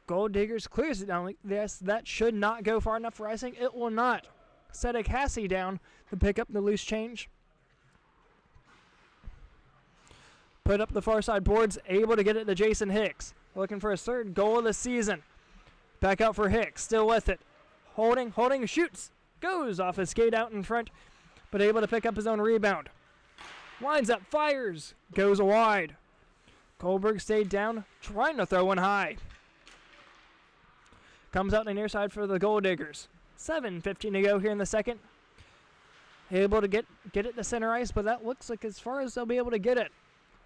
Goal diggers clears it down like this. That should not go far enough for icing. It will not. Sedekasi down to pick up the loose change. Put up the far side boards, able to get it to Jason Hicks. Looking for his third goal of the season. Back out for Hicks, still with it. Holding, shoots. Goes off his skate out in front, but able to pick up his own rebound. Winds up, fires, goes wide. Goldberg stayed down, trying to throw one high. Comes out the near side for the goal diggers. 7:15 to go here in the second. Able to get it to center ice, but that looks like as far as they'll be able to get it.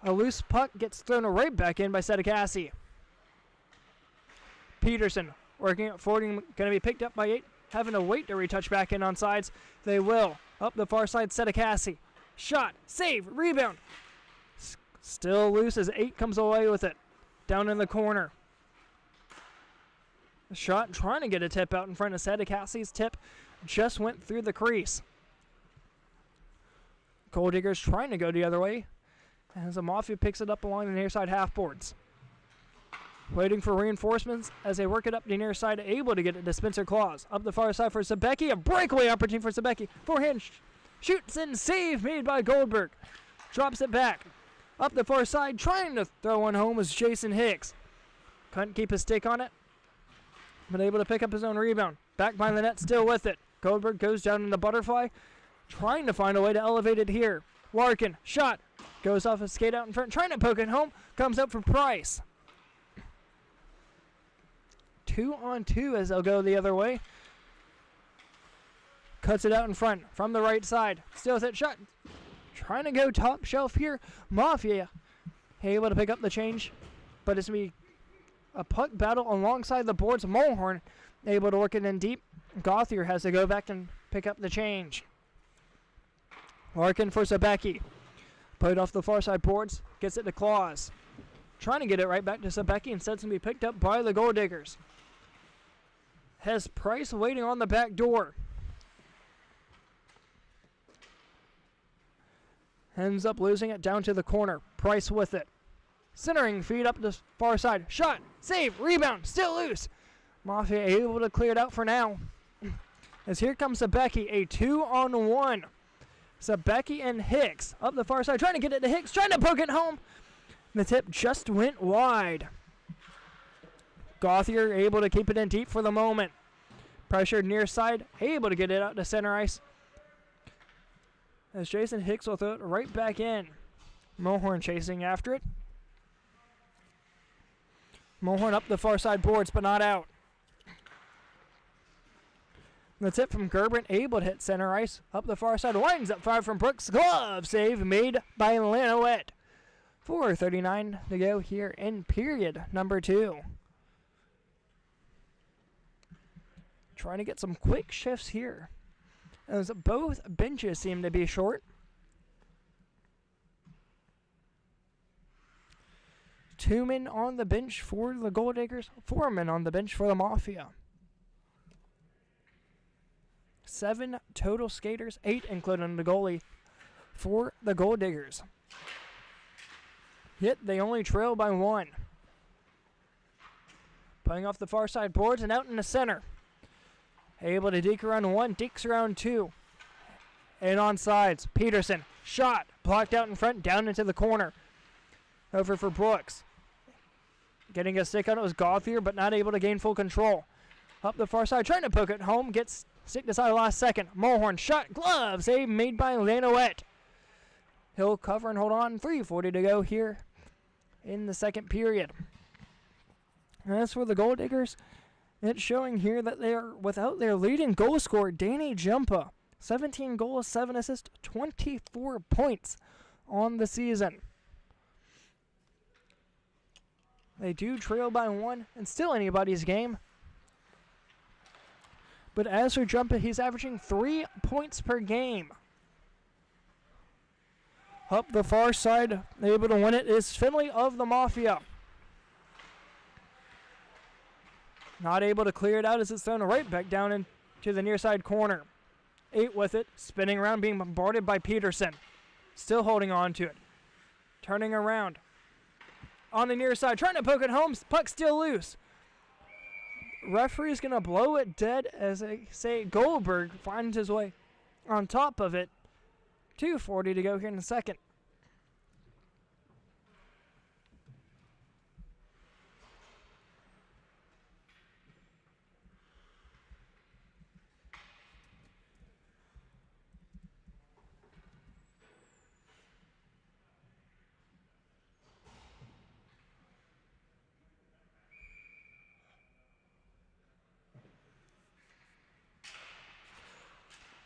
A loose puck gets thrown right back in by Sedekasi. Peterson working at forward, going to be picked up by 8, having to wait to retouch back in on sides. They will. Up the far side, Sedekasi. Shot, save, rebound. Still loose as 8 comes away with it. Down in the corner. The shot trying to get a tip out in front of Sedekasi's tip. Just went through the crease. Goal diggers trying to go the other way. As the Mafia picks it up along the near side half boards. Waiting for reinforcements as they work it up the near side, able to get it to Spencer Claus. Up the far side for Zabecki. A breakaway opportunity for Zabecki. Forehand shoots and save made by Goldberg. Drops it back. Up the far side, trying to throw one home was Jason Hicks. Couldn't keep his stick on it, but able to pick up his own rebound. Back by the net, still with it. Goldberg goes down in the butterfly, trying to find a way to elevate it here. Larkin, shot, goes off his skate out in front, trying to poke it home, comes up for Price. 2-on-2 as they'll go the other way. Cuts it out in front from the right side. Still with it, shot. Trying to go top shelf here. Mafia able to pick up the change, but it's going to be a puck battle alongside the boards. Mulhorn able to work it in deep. Gothier has to go back and pick up the change. Larkin for Zabecki. Put it off the far side boards. Gets it to Claus. Trying to get it right back to Zabecki. Instead it's going to be picked up by the goal diggers. Has Price waiting on the back door. Ends up losing it down to the corner. Price with it. Centering feed up the far side. Shot. Save. Rebound. Still loose. Mafia able to clear it out for now. As here comes Zabecki. A 2-on-1. Zabecki and Hicks. Up the far side. Trying to get it to Hicks. Trying to poke it home. The tip just went wide. Gothier able to keep it in deep for the moment. Pressured near side. Able to get it out to center ice. As Jason Hicks will throw it right back in. Mulhorn chasing after it. Mulhorn up the far side boards, but not out. That's it from Gerben, able to hit center ice. Up the far side, winds up 5 from Brooks. Glove save made by Lanowet. 4:39 to go here in period number 2. Trying to get some quick shifts here, as both benches seem to be short. 2 men on the bench for the Gold Diggers, 4 men on the bench for the Mafia. 7 total skaters, 8 including the goalie for the Gold Diggers. Yet they only trail by 1. Playing off the far side boards and out in the center. Able to deke around 1, dekes around 2. And on sides, Peterson, shot, blocked out in front, down into the corner. Over for Brooks. Getting a stick on it was Gauthier, but not able to gain full control. Up the far side, trying to poke it home, gets stick aside last second. Mulhorn, shot, glove, save made by Lanowet. He'll cover and hold on, 3:40 to go here in the second period. And as for the Gold Diggers, it's showing here that they are without their leading goal scorer, Danny Jumpa. 17 goals, 7 assists, 24 points on the season. They do trail by 1, and still anybody's game. But as for Jumpa, he's averaging 3 points per game. Up the far side, able to win it is Finley of the Mafia. Not able to clear it out as it's thrown right back down into the near side corner. 8 with it, spinning around, being bombarded by Peterson. Still holding on to it. Turning around. On the near side, trying to poke it home, puck still loose. Referee's going to blow it dead as they say Goldberg finds his way on top of it. 2:40 to go here in the second.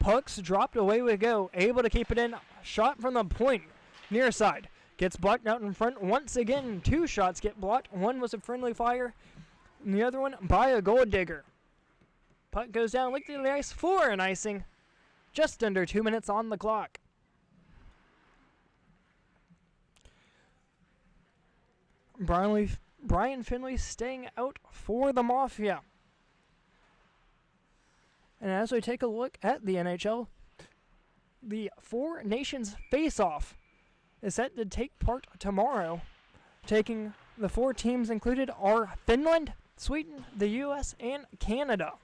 Pucks dropped, away we go. Able to keep it in. Shot from the point. Near side. Gets blocked out in front once again. 2 shots get blocked. 1 was a friendly fire. And the other one by a Gold Digger. Puck goes down, licked to the ice for an icing. Just under 2 minutes on the clock. Brian Finley staying out for the Mafia. And as we take a look at the NHL, the 4 Nations face-off is set to take part tomorrow. Taking the 4 teams included are Finland, Sweden, the U.S., and Canada.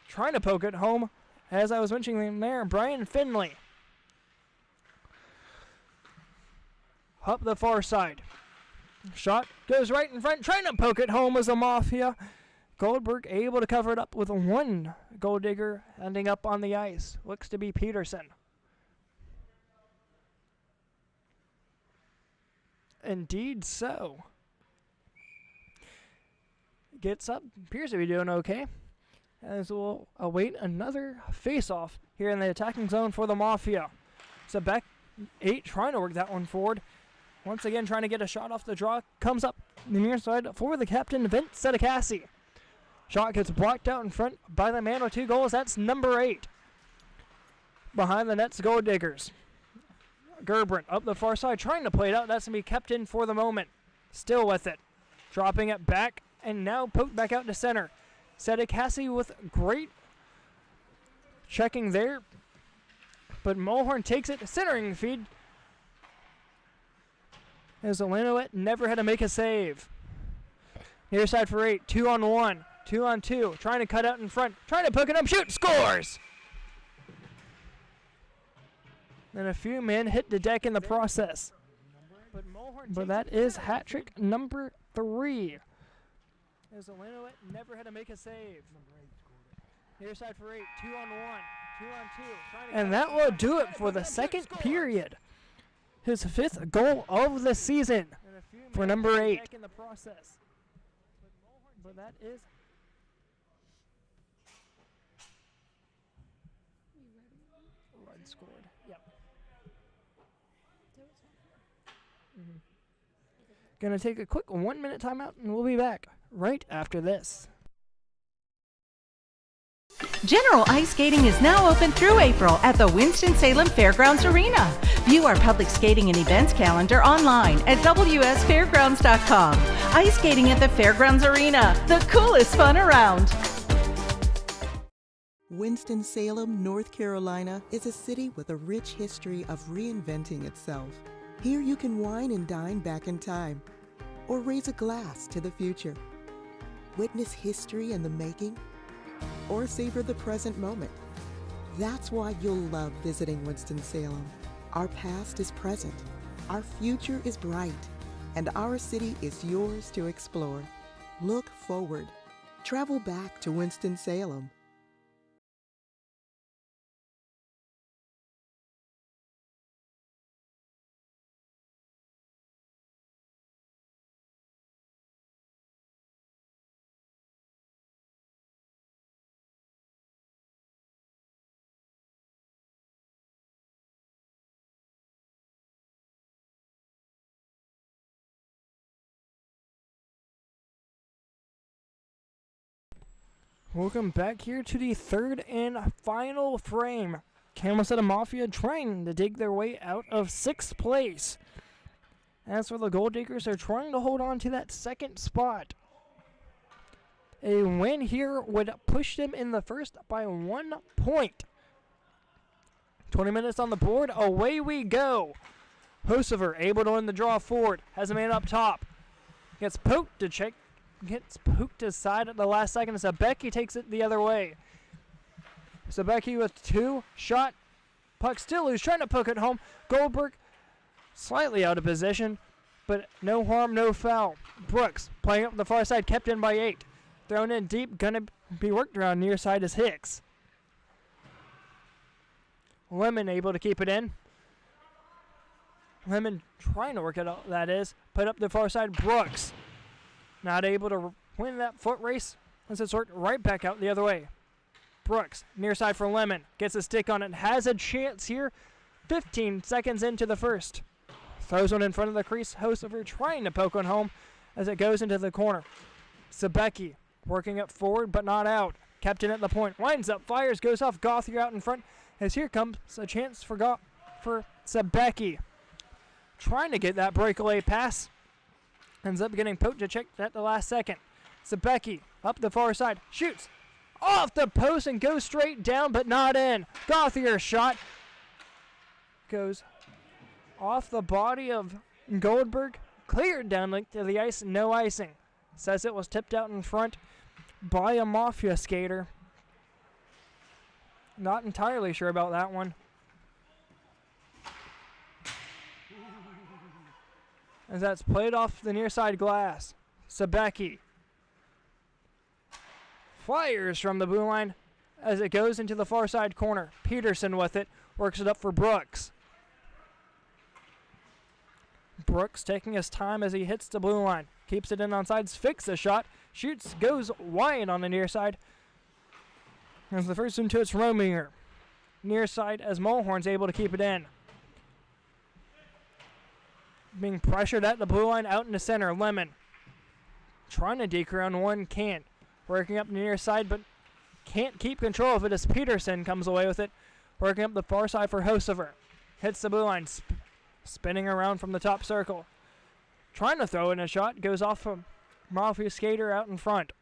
Trying to poke it home, as I was mentioning there, Brian Finley. Up the far side. Shot goes right in front, trying to poke it home as a Mafia. Goldberg able to cover it up with 1 Gold Digger ending up on the ice. Looks to be Peterson. Indeed so. Gets up, appears to be doing okay. As we'll await another face-off here in the attacking zone for the Mafia. So back 8 trying to work that one forward. Once again trying to get a shot off the draw. Comes up the near side for the captain, Vince Sedekassi. Shot gets blocked out in front by the man with 2 goals. That's number 8. Behind the net's Gold Diggers. Gerbrand up the far side trying to play it out. That's going to be kept in for the moment. Still with it. Dropping it back and now poked back out to center. Sedekassi with great checking there. But Mulhorn takes it. Centering feed. As Lanowet never had to make a save. Near side for 8. 2-on-1. 2-on-2, trying to cut out in front, trying to poke it up, shoot, scores! And a few men hit the deck in the process. But that is hat trick number 3. As Lanowet never had to make a save. Near side for 8, 2-on-1, 2-on-2. And that will do it for the second period. his 5th goal of the season for number 8. In the process. But that is Red scored. Yep. Gonna take a quick 1-minute timeout, and we'll be back right after this. General ice skating is now open through April at the Winston-Salem Fairgrounds Arena. View our public skating and events calendar online at wsfairgrounds.com. Ice skating at the Fairgrounds Arena, the coolest fun around. Winston-Salem, North Carolina is a city with a rich history of reinventing itself. Here you can wine and dine back in time, or raise a glass to the future. Witness history in the making, or savor the present moment. That's why you'll love visiting Winston-Salem. Our past is present, our future is bright, and our city is yours to explore. Look forward. Travel back to Winston-Salem. Welcome back here to the 3rd and final frame. Camel and Mafia trying to dig their way out of 6th place. As for the Gold Diggers, they're trying to hold on to that 2nd spot. A win here would push them in the first by 1 point. 20 minutes on the board, away we go. Hosever able to win the draw forward, has a man up top. Gets poked to check. Gets poked aside at the last second as Becky takes it the other way. So Becky with 2 shot. Puck still loose, trying to poke it home. Goldberg slightly out of position, but no harm, no foul. Brooks playing up the far side, kept in by 8. Thrown in deep, gonna be worked around near side as Hicks. Lemon able to keep it in. Lemon trying to work it out, that is. Put up the far side, Brooks. Not able to win that foot race. As it's worked right back out the other way. Brooks, near side for Lemon. Gets a stick on it. Has a chance here. 15 seconds into the first. Throws one in front of the crease. Hosever trying to poke one home as it goes into the corner. Sebecki working it forward but not out. Kept in at the point. Winds up, fires, goes off. Gothier out in front. As here comes a chance for Sebecki. Trying to get that breakaway pass. Ends up getting poked to check at the last second. Sebecki up the far side. Shoots off the post and goes straight down but not in. Gothier's shot goes off the body of Goldberg. Cleared down link to the ice. No icing. Says it was tipped out in front by a Mafia skater. Not entirely sure about that one. As that's played off the near side glass. Sebecki fires from the blue line as it goes into the far side corner. Peterson with it, works it up for Brooks. Brooks taking his time as he hits the blue line. Keeps it in on sides, fixes a shot, shoots, goes wide on the near side. As the first one to it's Rominger. Near side as Mulhorn's able to keep it in. Being pressured at the blue line, out in the center. Lemon trying to deke around one, can't. Working up the near side, but can't keep control of it as Peterson comes away with it. Working up the far side for Hosever. Hits the blue line, spinning around from the top circle. Trying to throw in a shot, goes off from Mafia skater out in front.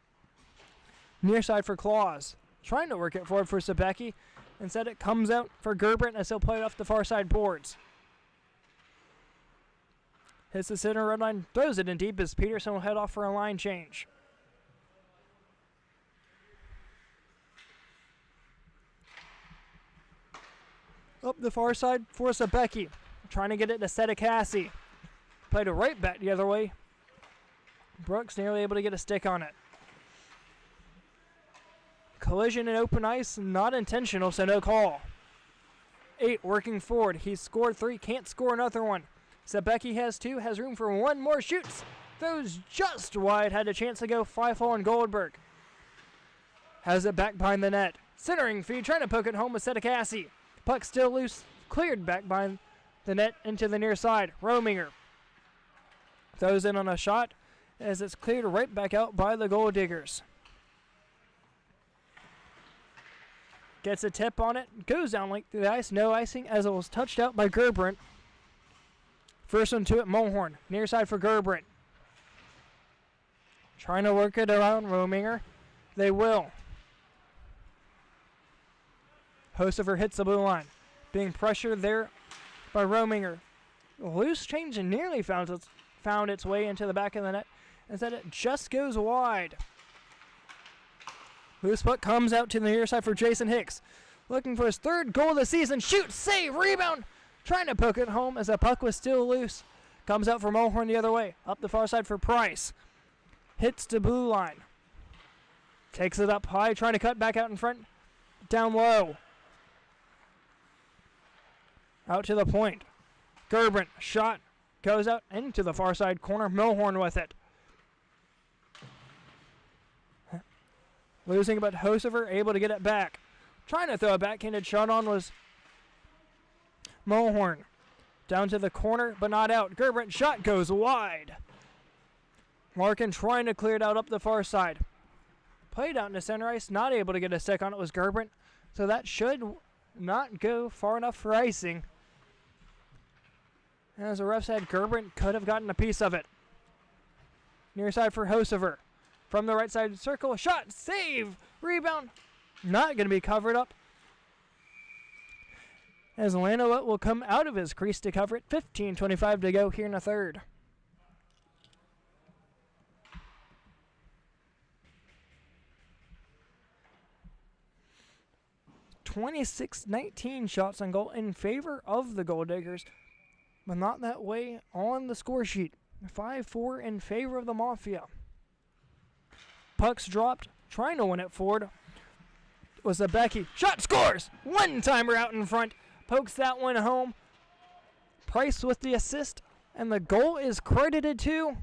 Near side for Claus. Trying to work it forward for Sebecki. Instead it comes out for Gerbert as he'll play it off the far side boards. Hits the center red line, throws it in deep as Peterson will head off for a line change. Up the far side for Sebecki. Trying to get it to Sedekassi. Played it right back the other way. Brooks nearly able to get a stick on it. Collision in open ice, not intentional, so no call. 8 working forward. He scored 3, can't score another one. Zabecki has 2, has room for 1 more, shoots. Throws just wide, had a chance to go 5-hole on Goldberg. Has it back behind the net. Centering feed, trying to poke it home with Sedekassi. Puck still loose, cleared back behind the net into the near side. Rominger throws in on a shot as it's cleared right back out by the Gold Diggers. Gets a tip on it, goes down length through the ice, no icing as it was touched out by Gerbrant. First one to it, Mulhorn, near side for Gerbrant. Trying to work it around Rominger. They will. Hosever hits the blue line. Being pressured there by Rominger. Loose change nearly found its way into the back of the net. Instead it just goes wide. Loose puck comes out to the near side for Jason Hicks. Looking for his 3rd goal of the season. Shoot, save, rebound. Trying to poke it home as the puck was still loose. Comes out for Mulhorn the other way. Up the far side for Price. Hits the blue line. Takes it up high, trying to cut back out in front. Down low. Out to the point. Gerbrant, shot. Goes out into the far side corner. Mulhorn with it. Losing, but Hosever able to get it back. Trying to throw a backhanded shot on was Mulhorn. Down to the corner, but not out. Gerbrant shot goes wide. Larkin trying to clear it out up the far side. Played out into center ice, not able to get a stick on it was Gerbrant. So that should not go far enough for icing. As the ref said, Gerbrant could have gotten a piece of it. Near side for Hosever. From the right side circle, shot, save, rebound. Not going to be covered up. As Lanowet will come out of his crease to cover it. 15:25 to go here in the 3rd. 26-19 shots on goal in favor of the Gold Diggers, but not that way on the score sheet. 5-4 in favor of the Mafia. Pucks dropped, trying to win it forward was Zabecki. Shot, scores! One-timer out in front. Pokes that one home. Price with the assist, and the goal is credited to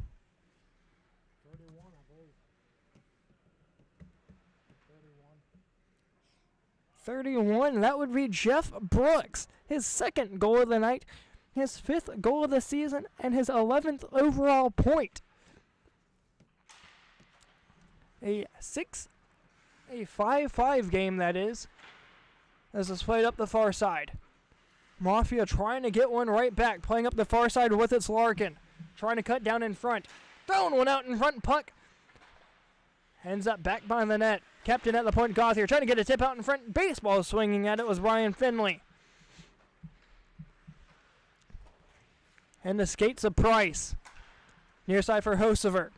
31. That would be Jeff Brooks. His 2nd goal of the night, his 5th goal of the season, and his 11th overall point. A 5-5 game, that is, as it's played up the far side. Mafia trying to get one right back, playing up the far side with its Larkin. Trying to cut down in front. Throwing one out in front, puck ends up back behind the net. Captain at the point, Gothier trying to get a tip out in front. Baseball swinging at it was Brian Finley. And the skates of Price. Near side for Hosever.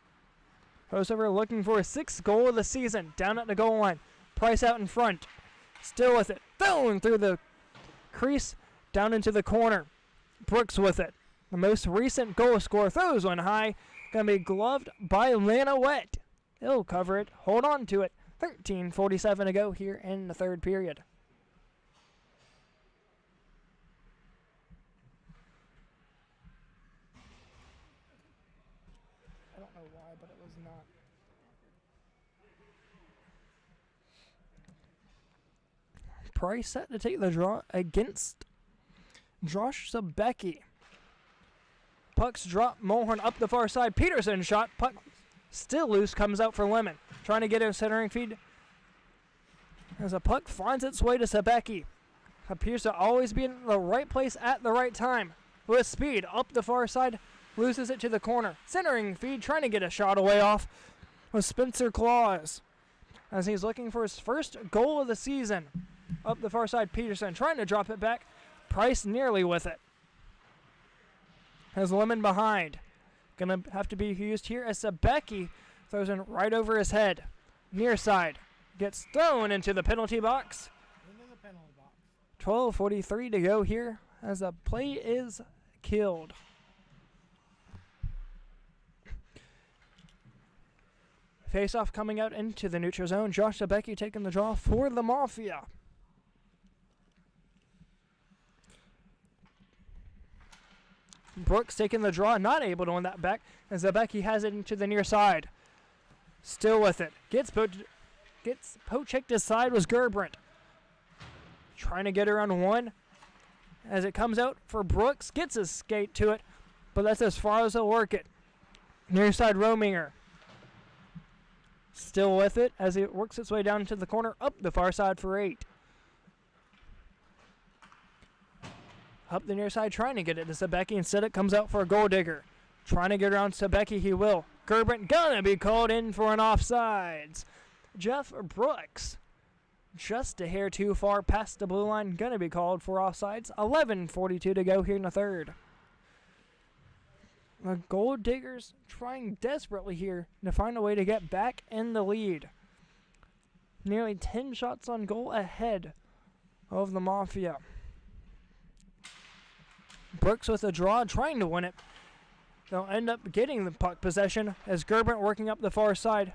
Hosever looking for his 6th goal of the season. Down at the goal line. Price out in front. Still with it. Thrown through the crease. Down into the corner. Brooks with it. The most recent goal scorer throws one high. Going to be gloved by Lanowet. He'll cover it. Hold on to it. 13:47 to go here in the 3rd period. I don't know why, but it was not. Price set to take the draw against Josh Zabecki. Pucks drop. Mulhorn up the far side. Peterson shot. Puck still loose. Comes out for Lemon. Trying to get a centering feed. As a puck finds its way to Zabecki. Appears to always be in the right place at the right time. With speed. Up the far side. Loses it to the corner. Centering feed. Trying to get a shot away off with Spencer Claus. As he's looking for his 1st goal of the season. Up the far side. Peterson trying to drop it back. Price nearly with it. Has Lemon behind. Gonna have to be used here as Zabecki throws in right over his head. Near side. Gets thrown into the penalty box. 12:43 to go here as the play is killed. Face-off coming out into the neutral zone. Josh Zabecki taking the draw for the Mafia. Brooks taking the draw, not able to win that back, as Zabecki has it into the near side. Still with it. Gets poke-checked aside was Gerbrandt. Trying to get her on one. As it comes out for Brooks, gets his skate to it, but that's as far as he'll work it. Near side Rominger. Still with it as it works its way down to the corner, up the far side for 8. Up the near side, trying to get it to Zabecki. Instead, it comes out for a goal digger. Trying to get around Zabecki, he will. Gerbrandt gonna be called in for an offsides. Jeff Brooks, just a hair too far past the blue line, gonna be called for offsides. 11:42 to go here in the third. The Gold Diggers trying desperately here to find a way to get back in the lead. Nearly 10 shots on goal ahead of the Mafia. Brooks with a draw, trying to win it. They'll end up getting the puck possession as Gerbrandt working up the far side.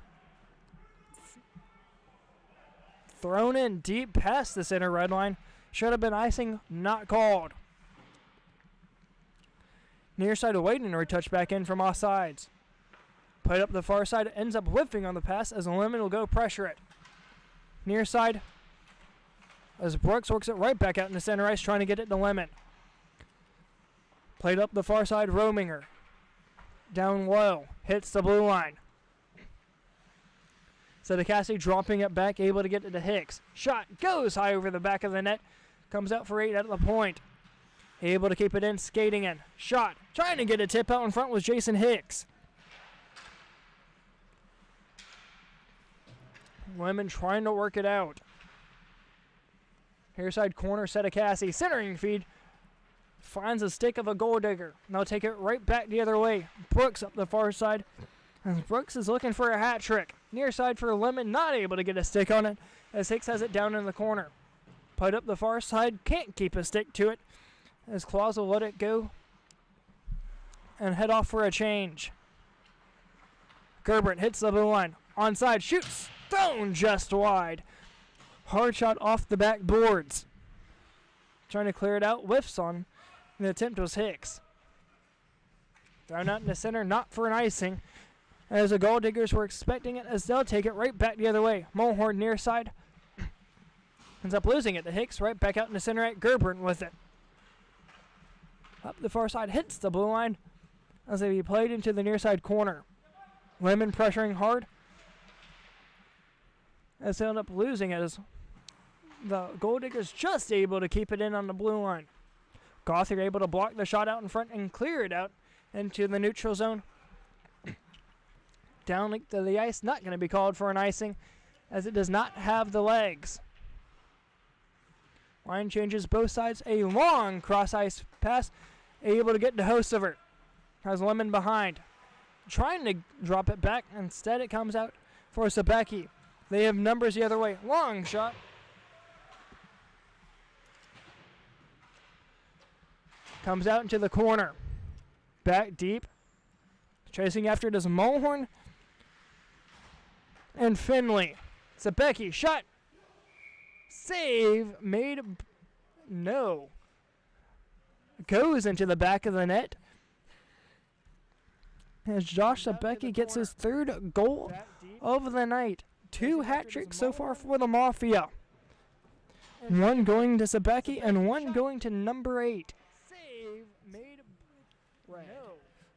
Thrown in deep past the center red line. Should have been icing, not called. Near side awaiting a retouch back in from offsides. Played up the far side, ends up whiffing on the pass as Lemon will go pressure it. Near side as Brooks works it right back out in the center ice, trying to get it to Lemon. Played up the far side, Rominger. Down low, hits the blue line. Sedekasi dropping it back, able to get it to Hicks. Shot goes high over the back of the net. Comes out for 8 at the point. Able to keep it in, skating in. Shot, trying to get a tip out in front was Jason Hicks. Lemon trying to work it out. Here side corner, Sedekasi, centering feed. Finds a stick of a goal digger. Now take it right back the other way. Brooks up the far side. And Brooks is looking for a hat trick. Near side for Lemon, not able to get a stick on it as Hicks has it down in the corner. Put up the far side, can't keep a stick to it as Claus will let it go and head off for a change. Gerbrandt hits the blue line. Onside, shoots, thrown just wide. Hard shot off the back boards. Trying to clear it out, whiffs on. The attempt was Hicks. Thrown out in the center, not for an icing. As the Gold Diggers were expecting it, as they'll take it right back the other way. Mulhorn near side. Ends up losing it to Hicks, right back out in the center right. Gerbrandt with it. Up the far side, hits the blue line as they be played into the near side corner. Lemon pressuring hard. As they end up losing it as the Gold Diggers just able to keep it in on the blue line. Gothier able to block the shot out in front and clear it out into the neutral zone. Down link to the ice, not going to be called for an icing as it does not have the legs. Line changes both sides. A long cross ice pass, able to get to Hosever. Has Lemon behind. Trying to drop it back, instead it comes out for Zabecki. They have numbers the other way. Long shot. Comes out into the corner. Back deep. Chasing after it is Mulhorn and Finley. Zabecki, shot. Save made. No. Goes into the back of the net. As Josh Zabecki gets his third goal of the night. 2 hat tricks so far for the Mafia. One going to Zabecki and one going to number 8. Save made. Red. No.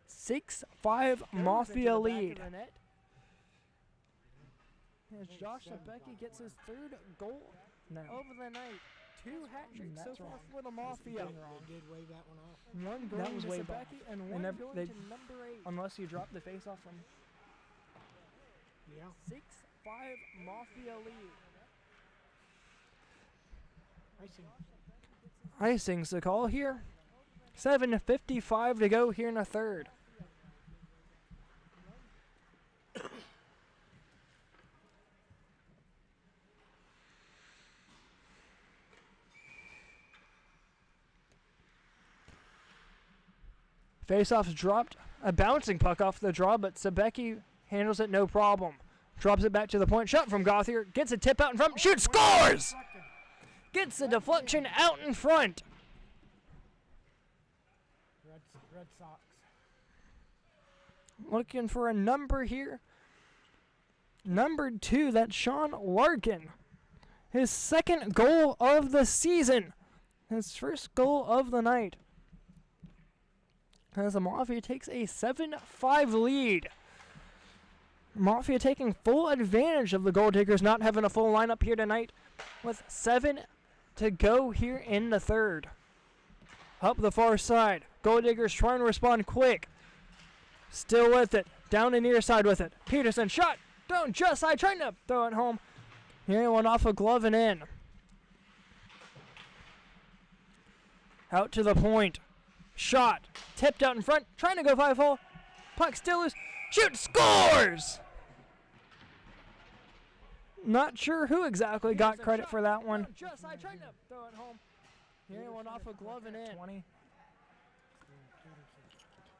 6-5 Mafia lead. As Josh Zabecki gets his third goal of the night. 2 hat tricks so far for the Mafia. They did wave that one off. One That going was to way Zabecki back. and They one never- going they- to number 8. Unless you drop the face off from Yeah. 6-5 Mafia lead. Icing. icing's the call here. 7:55 to go here in the third. Face-off's dropped. A bouncing puck off the draw, but Zabecki handles it no problem. Drops it back to the point. Shot from Gothier. Gets a tip out in front. Shoots. Scores! Gets the deflection out in front. Red side. looking for a number here. Number 2, that's Sean Larkin. His second goal of the season. His first goal of the night. As the Mafia takes a 7-5 lead. Mafia taking full advantage of the Gold Diggers not having a full lineup here tonight, with 7 to go here in the third. Up the far side. Gold Diggers trying to respond quick. Still with it. Down the near side with it. Peterson shot. Down just side. Trying to throw it home. Here one off a glove and in. Out to the point. Shot. Tipped out in front. Trying to go 5-hole. Puck still loose. Shoot. Scores! Not sure who exactly got credit for that one. Just side. Trying to throw it home. Here one off a glove and in. 20.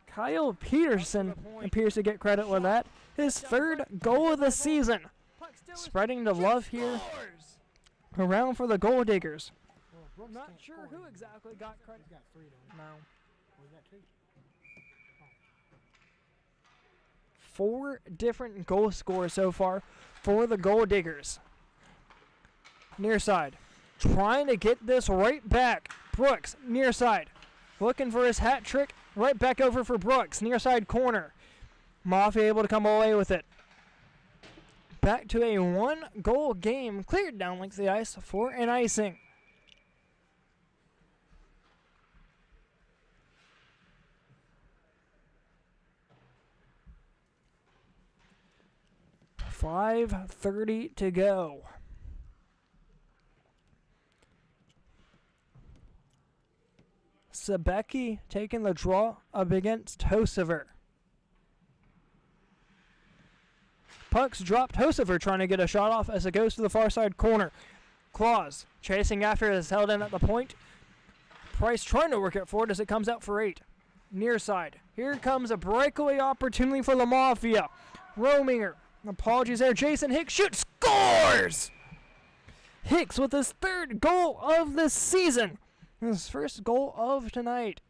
Kyle Peterson appears to get credit with that. His third goal of the season. Spreading the love here around for the Gold Diggers. Not sure who exactly got credit. He's got 3 though. No. We got 2. 4 different goal scores so far for the Gold Diggers. Near side. Trying to get this right back. Brooks, near side. Looking for his hat trick. Right back over for Brooks. Near side corner. Mafia able to come away with it. Back to a 1-goal game. Cleared down length of the ice for an icing. .5:30 to go. Sebecki taking the draw up against Hosever. Puck's dropped. Hosever trying to get a shot off as it goes to the far side corner. Claus chasing after it is held in at the point. Price trying to work it forward as it comes out for 8. Near side. Here comes a breakaway opportunity for the Mafia. Rominger. Apologies there. Jason Hicks shoots. Scores! Hicks with his 3rd goal of the season. His first goal of tonight.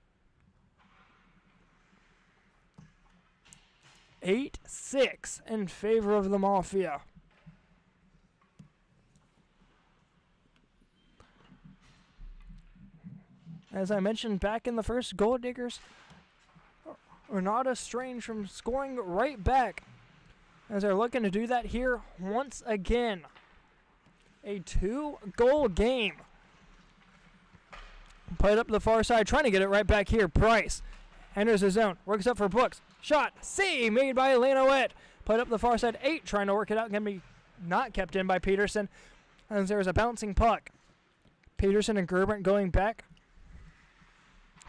8-6 in favor of the Mafia. As I mentioned back in the first, Gold Diggers are not estranged from scoring right back, as they're looking to do that here once again. A 2-goal game. Played up the far side, trying to get it right back here. Price enters the zone, works up for Brooks. Shot, save made by Lanoet. Played up the far side, 8 trying to work it out. Can be not kept in by Peterson, as there's a bouncing puck. Peterson and Gerbert going back,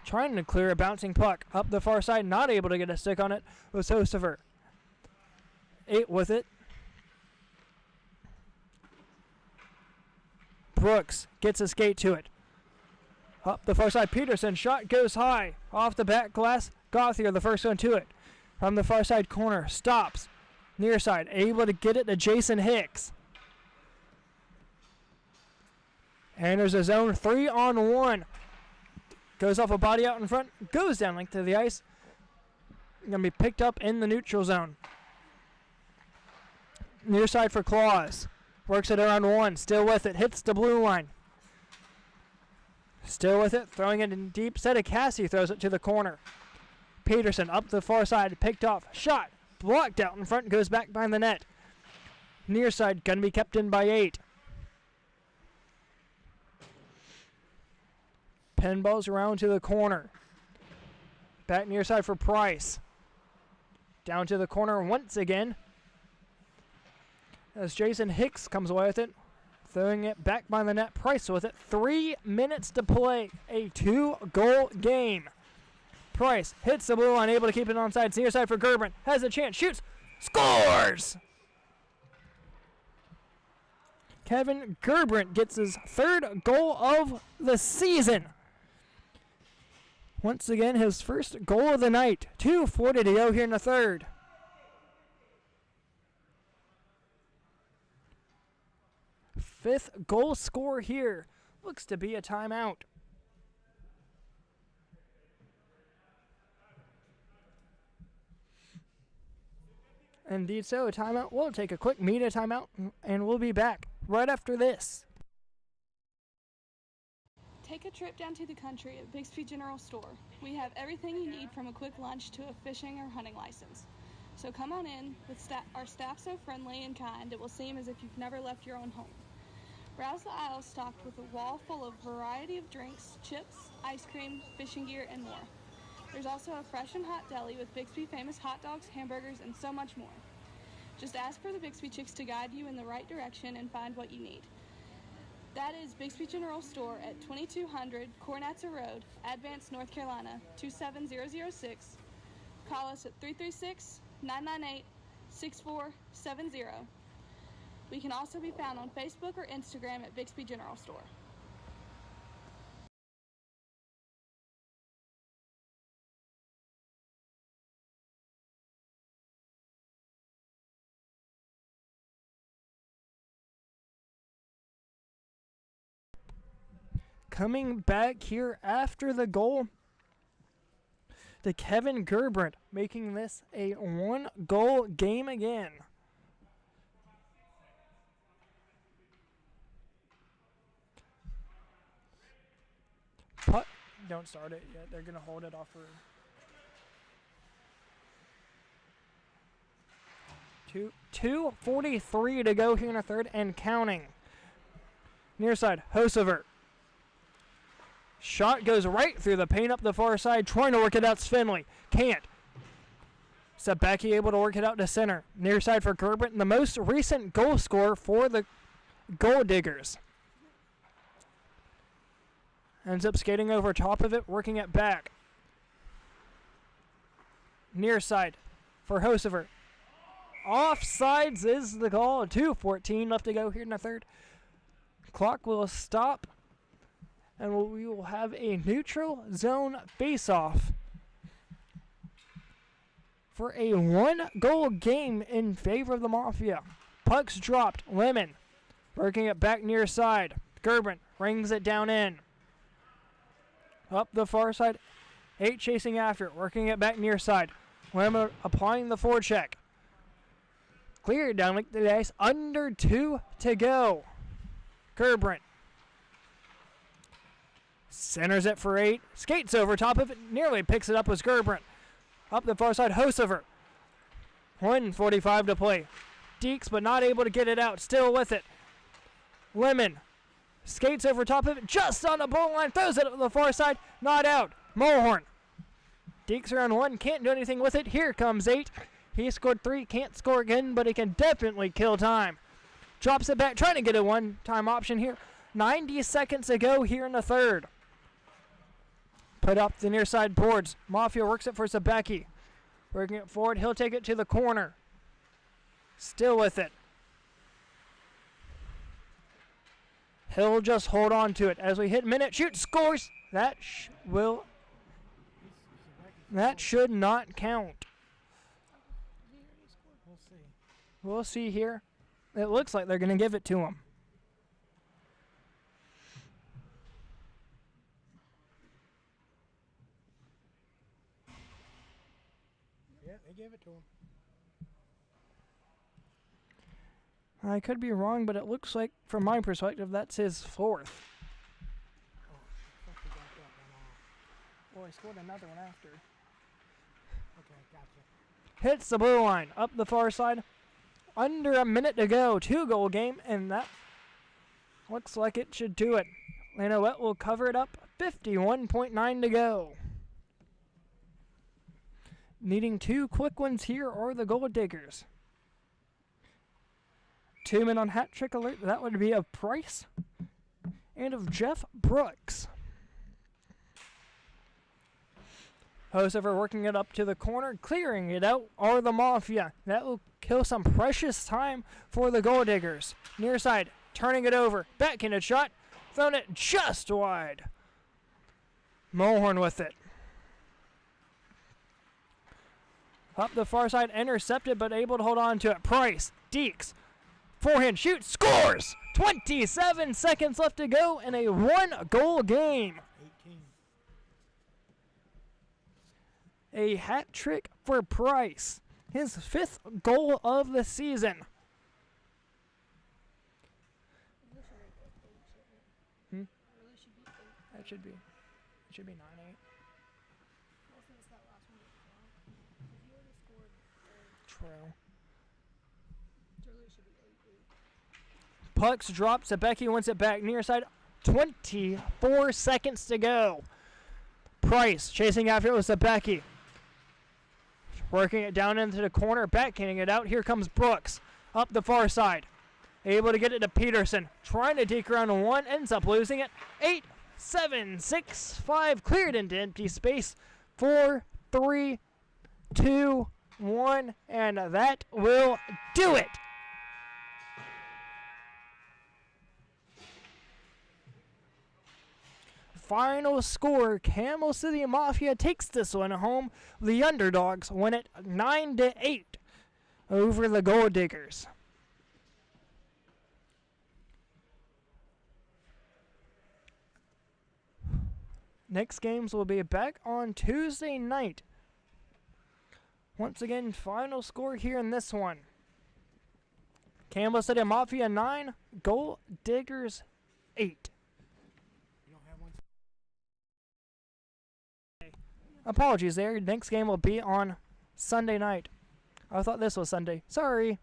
trying to clear a bouncing puck. Up the far side, not able to get a stick on it, was Hosever. 8 with it. Brooks gets a skate to it. Up the far side, Peterson, shot goes high. Off the back glass, Gauthier, the first one to it. From the far side corner, stops. Near side, able to get it to Jason Hicks. Enters the zone, 3-on-1. Goes off a body out in front, goes down length of the ice. Going to be picked up in the neutral zone. Near side for Claus. Works it around 1, still with it, hits the blue line. Still with it, throwing it in deep. Cassie throws it to the corner. Peterson up the far side, picked off. Shot, blocked out in front, goes back behind the net. Near side, going to be kept in by 8. Pinballs around to the corner. Back near side for Price. Down to the corner once again, as Jason Hicks comes away with it. Throwing it back by the net. Price with it. 3 minutes to play. A 2-goal game. Price hits the blue line, able to keep it onside. Near side for Gerbert. Has a chance. Shoots. Scores! Kevin Gerbert gets his 3rd goal of the season. Once again, his first goal of the night. 2:40 to go here in the third. Fifth goal score here. Looks to be a timeout. Indeed so, a timeout. We'll take a quick media timeout, and we'll be back right after this. Take a trip down to the country at Bixby General Store. We have everything you need from a quick lunch to a fishing or hunting license. So come on in. With our staff so friendly and kind, it will seem as if you've never left your own home. Browse the aisles stocked with a wall full of variety of drinks, chips, ice cream, fishing gear, and more. There's also a fresh and hot deli with Bixby famous hot dogs, hamburgers, and so much more. Just ask for the Bixby Chicks to guide you in the right direction and find what you need. That is Bixby General Store at 2200 Cornatza Road, Advance, North Carolina, 27006. Call us at 336-998-6470. We can also be found on Facebook or Instagram at Bixby General Store. Coming back here after the goal to Kevin Gerbrandt, making this a 1-goal game again. Don't start it yet. They're going to hold it off for 2:43 to go here in the third and counting. Near side, Hosever. Shot goes right through the paint up the far side, trying to work it out. Finley can't. Sabecki able to work it out to center. Near side for Gerbrandt, the most recent goal scorer for the Gold Diggers. Ends up skating over top of it, working it back. Near side for Hosever. Offsides is the call. 2:14 left to go here in the third. Clock will stop. And we will have a neutral zone face-off for a 1-goal game in favor of the Mafia. Puck's dropped. Lemon working it back near side. Gerbrandt rings it down in. Up the far side. 8 chasing after it. Working it back near side. Lemon applying the forecheck. Cleared down like the ice. Under 2 to go. Gerbrandt centers it for 8. Skates over top of it. Nearly picks it up with Gerbrandt. Up the far side, Hosever. 1:45 to play. Deeks, but not able to get it out. Still with it. Lemon skates over top of it. Just on the goal line. Throws it up the far side. Not out. Mulhorn. Deeks around 1. Can't do anything with it. Here comes 8. He scored 3. Can't score again, but he can definitely kill time. Drops it back. Trying to get a one-time option here. 90 seconds to go here in the third. Put up the near side boards. Mafia works it for Zabecki. Working it forward. He'll take it to the corner. Still with it. He'll just hold on to it as we hit minute. Shoot, scores. That should not count. We'll see here. It looks like they're going to give it to him. Yeah, they gave it to him. I could be wrong, but it looks like, from my perspective, that's his 4th. Oh, I thought he got that one off. Well, he scored another one after. Okay, gotcha. Hits the blue line. Up the far side. Under a minute to go. 2-goal game, and that looks like it should do it. Lanowette will cover it up. 51.9 to go. Needing 2 quick ones here are the Gold Diggers. 2 men on hat trick alert. That would be of Price and of Jeff Brooks. Hosever working it up to the corner, clearing it out are the Mafia. That will kill some precious time for the Gold Diggers. Near side, turning it over, backhanded shot, thrown it just wide. Mulhorn with it. Up the far side, intercepted, but able to hold on to it. Price, Deeks, forehand shoot, scores! 27 seconds left to go in a 1-goal game. 18. A hat trick for Price. his 5th goal of the season. That should be 9-8. True. Pucks drops. Becky wins it back near side. 24 seconds to go. Price chasing after it with Becky. Working it down into the corner, backhanding it out. Here comes Brooks up the far side. Able to get it to Peterson. Trying to deke around one, ends up losing it. 8, 7, 6, 5. Cleared into empty space. 4, 3, 2, 1. And that will do it. Final score, Camel City Mafia takes this one home. The underdogs win it 9-8 over the Gold Diggers. Next games will be back on Tuesday night. Once again, final score here in this one. Camel City Mafia 9, Gold Diggers 8. Apologies there. Next game will be on Sunday night. I thought this was Sunday. Sorry.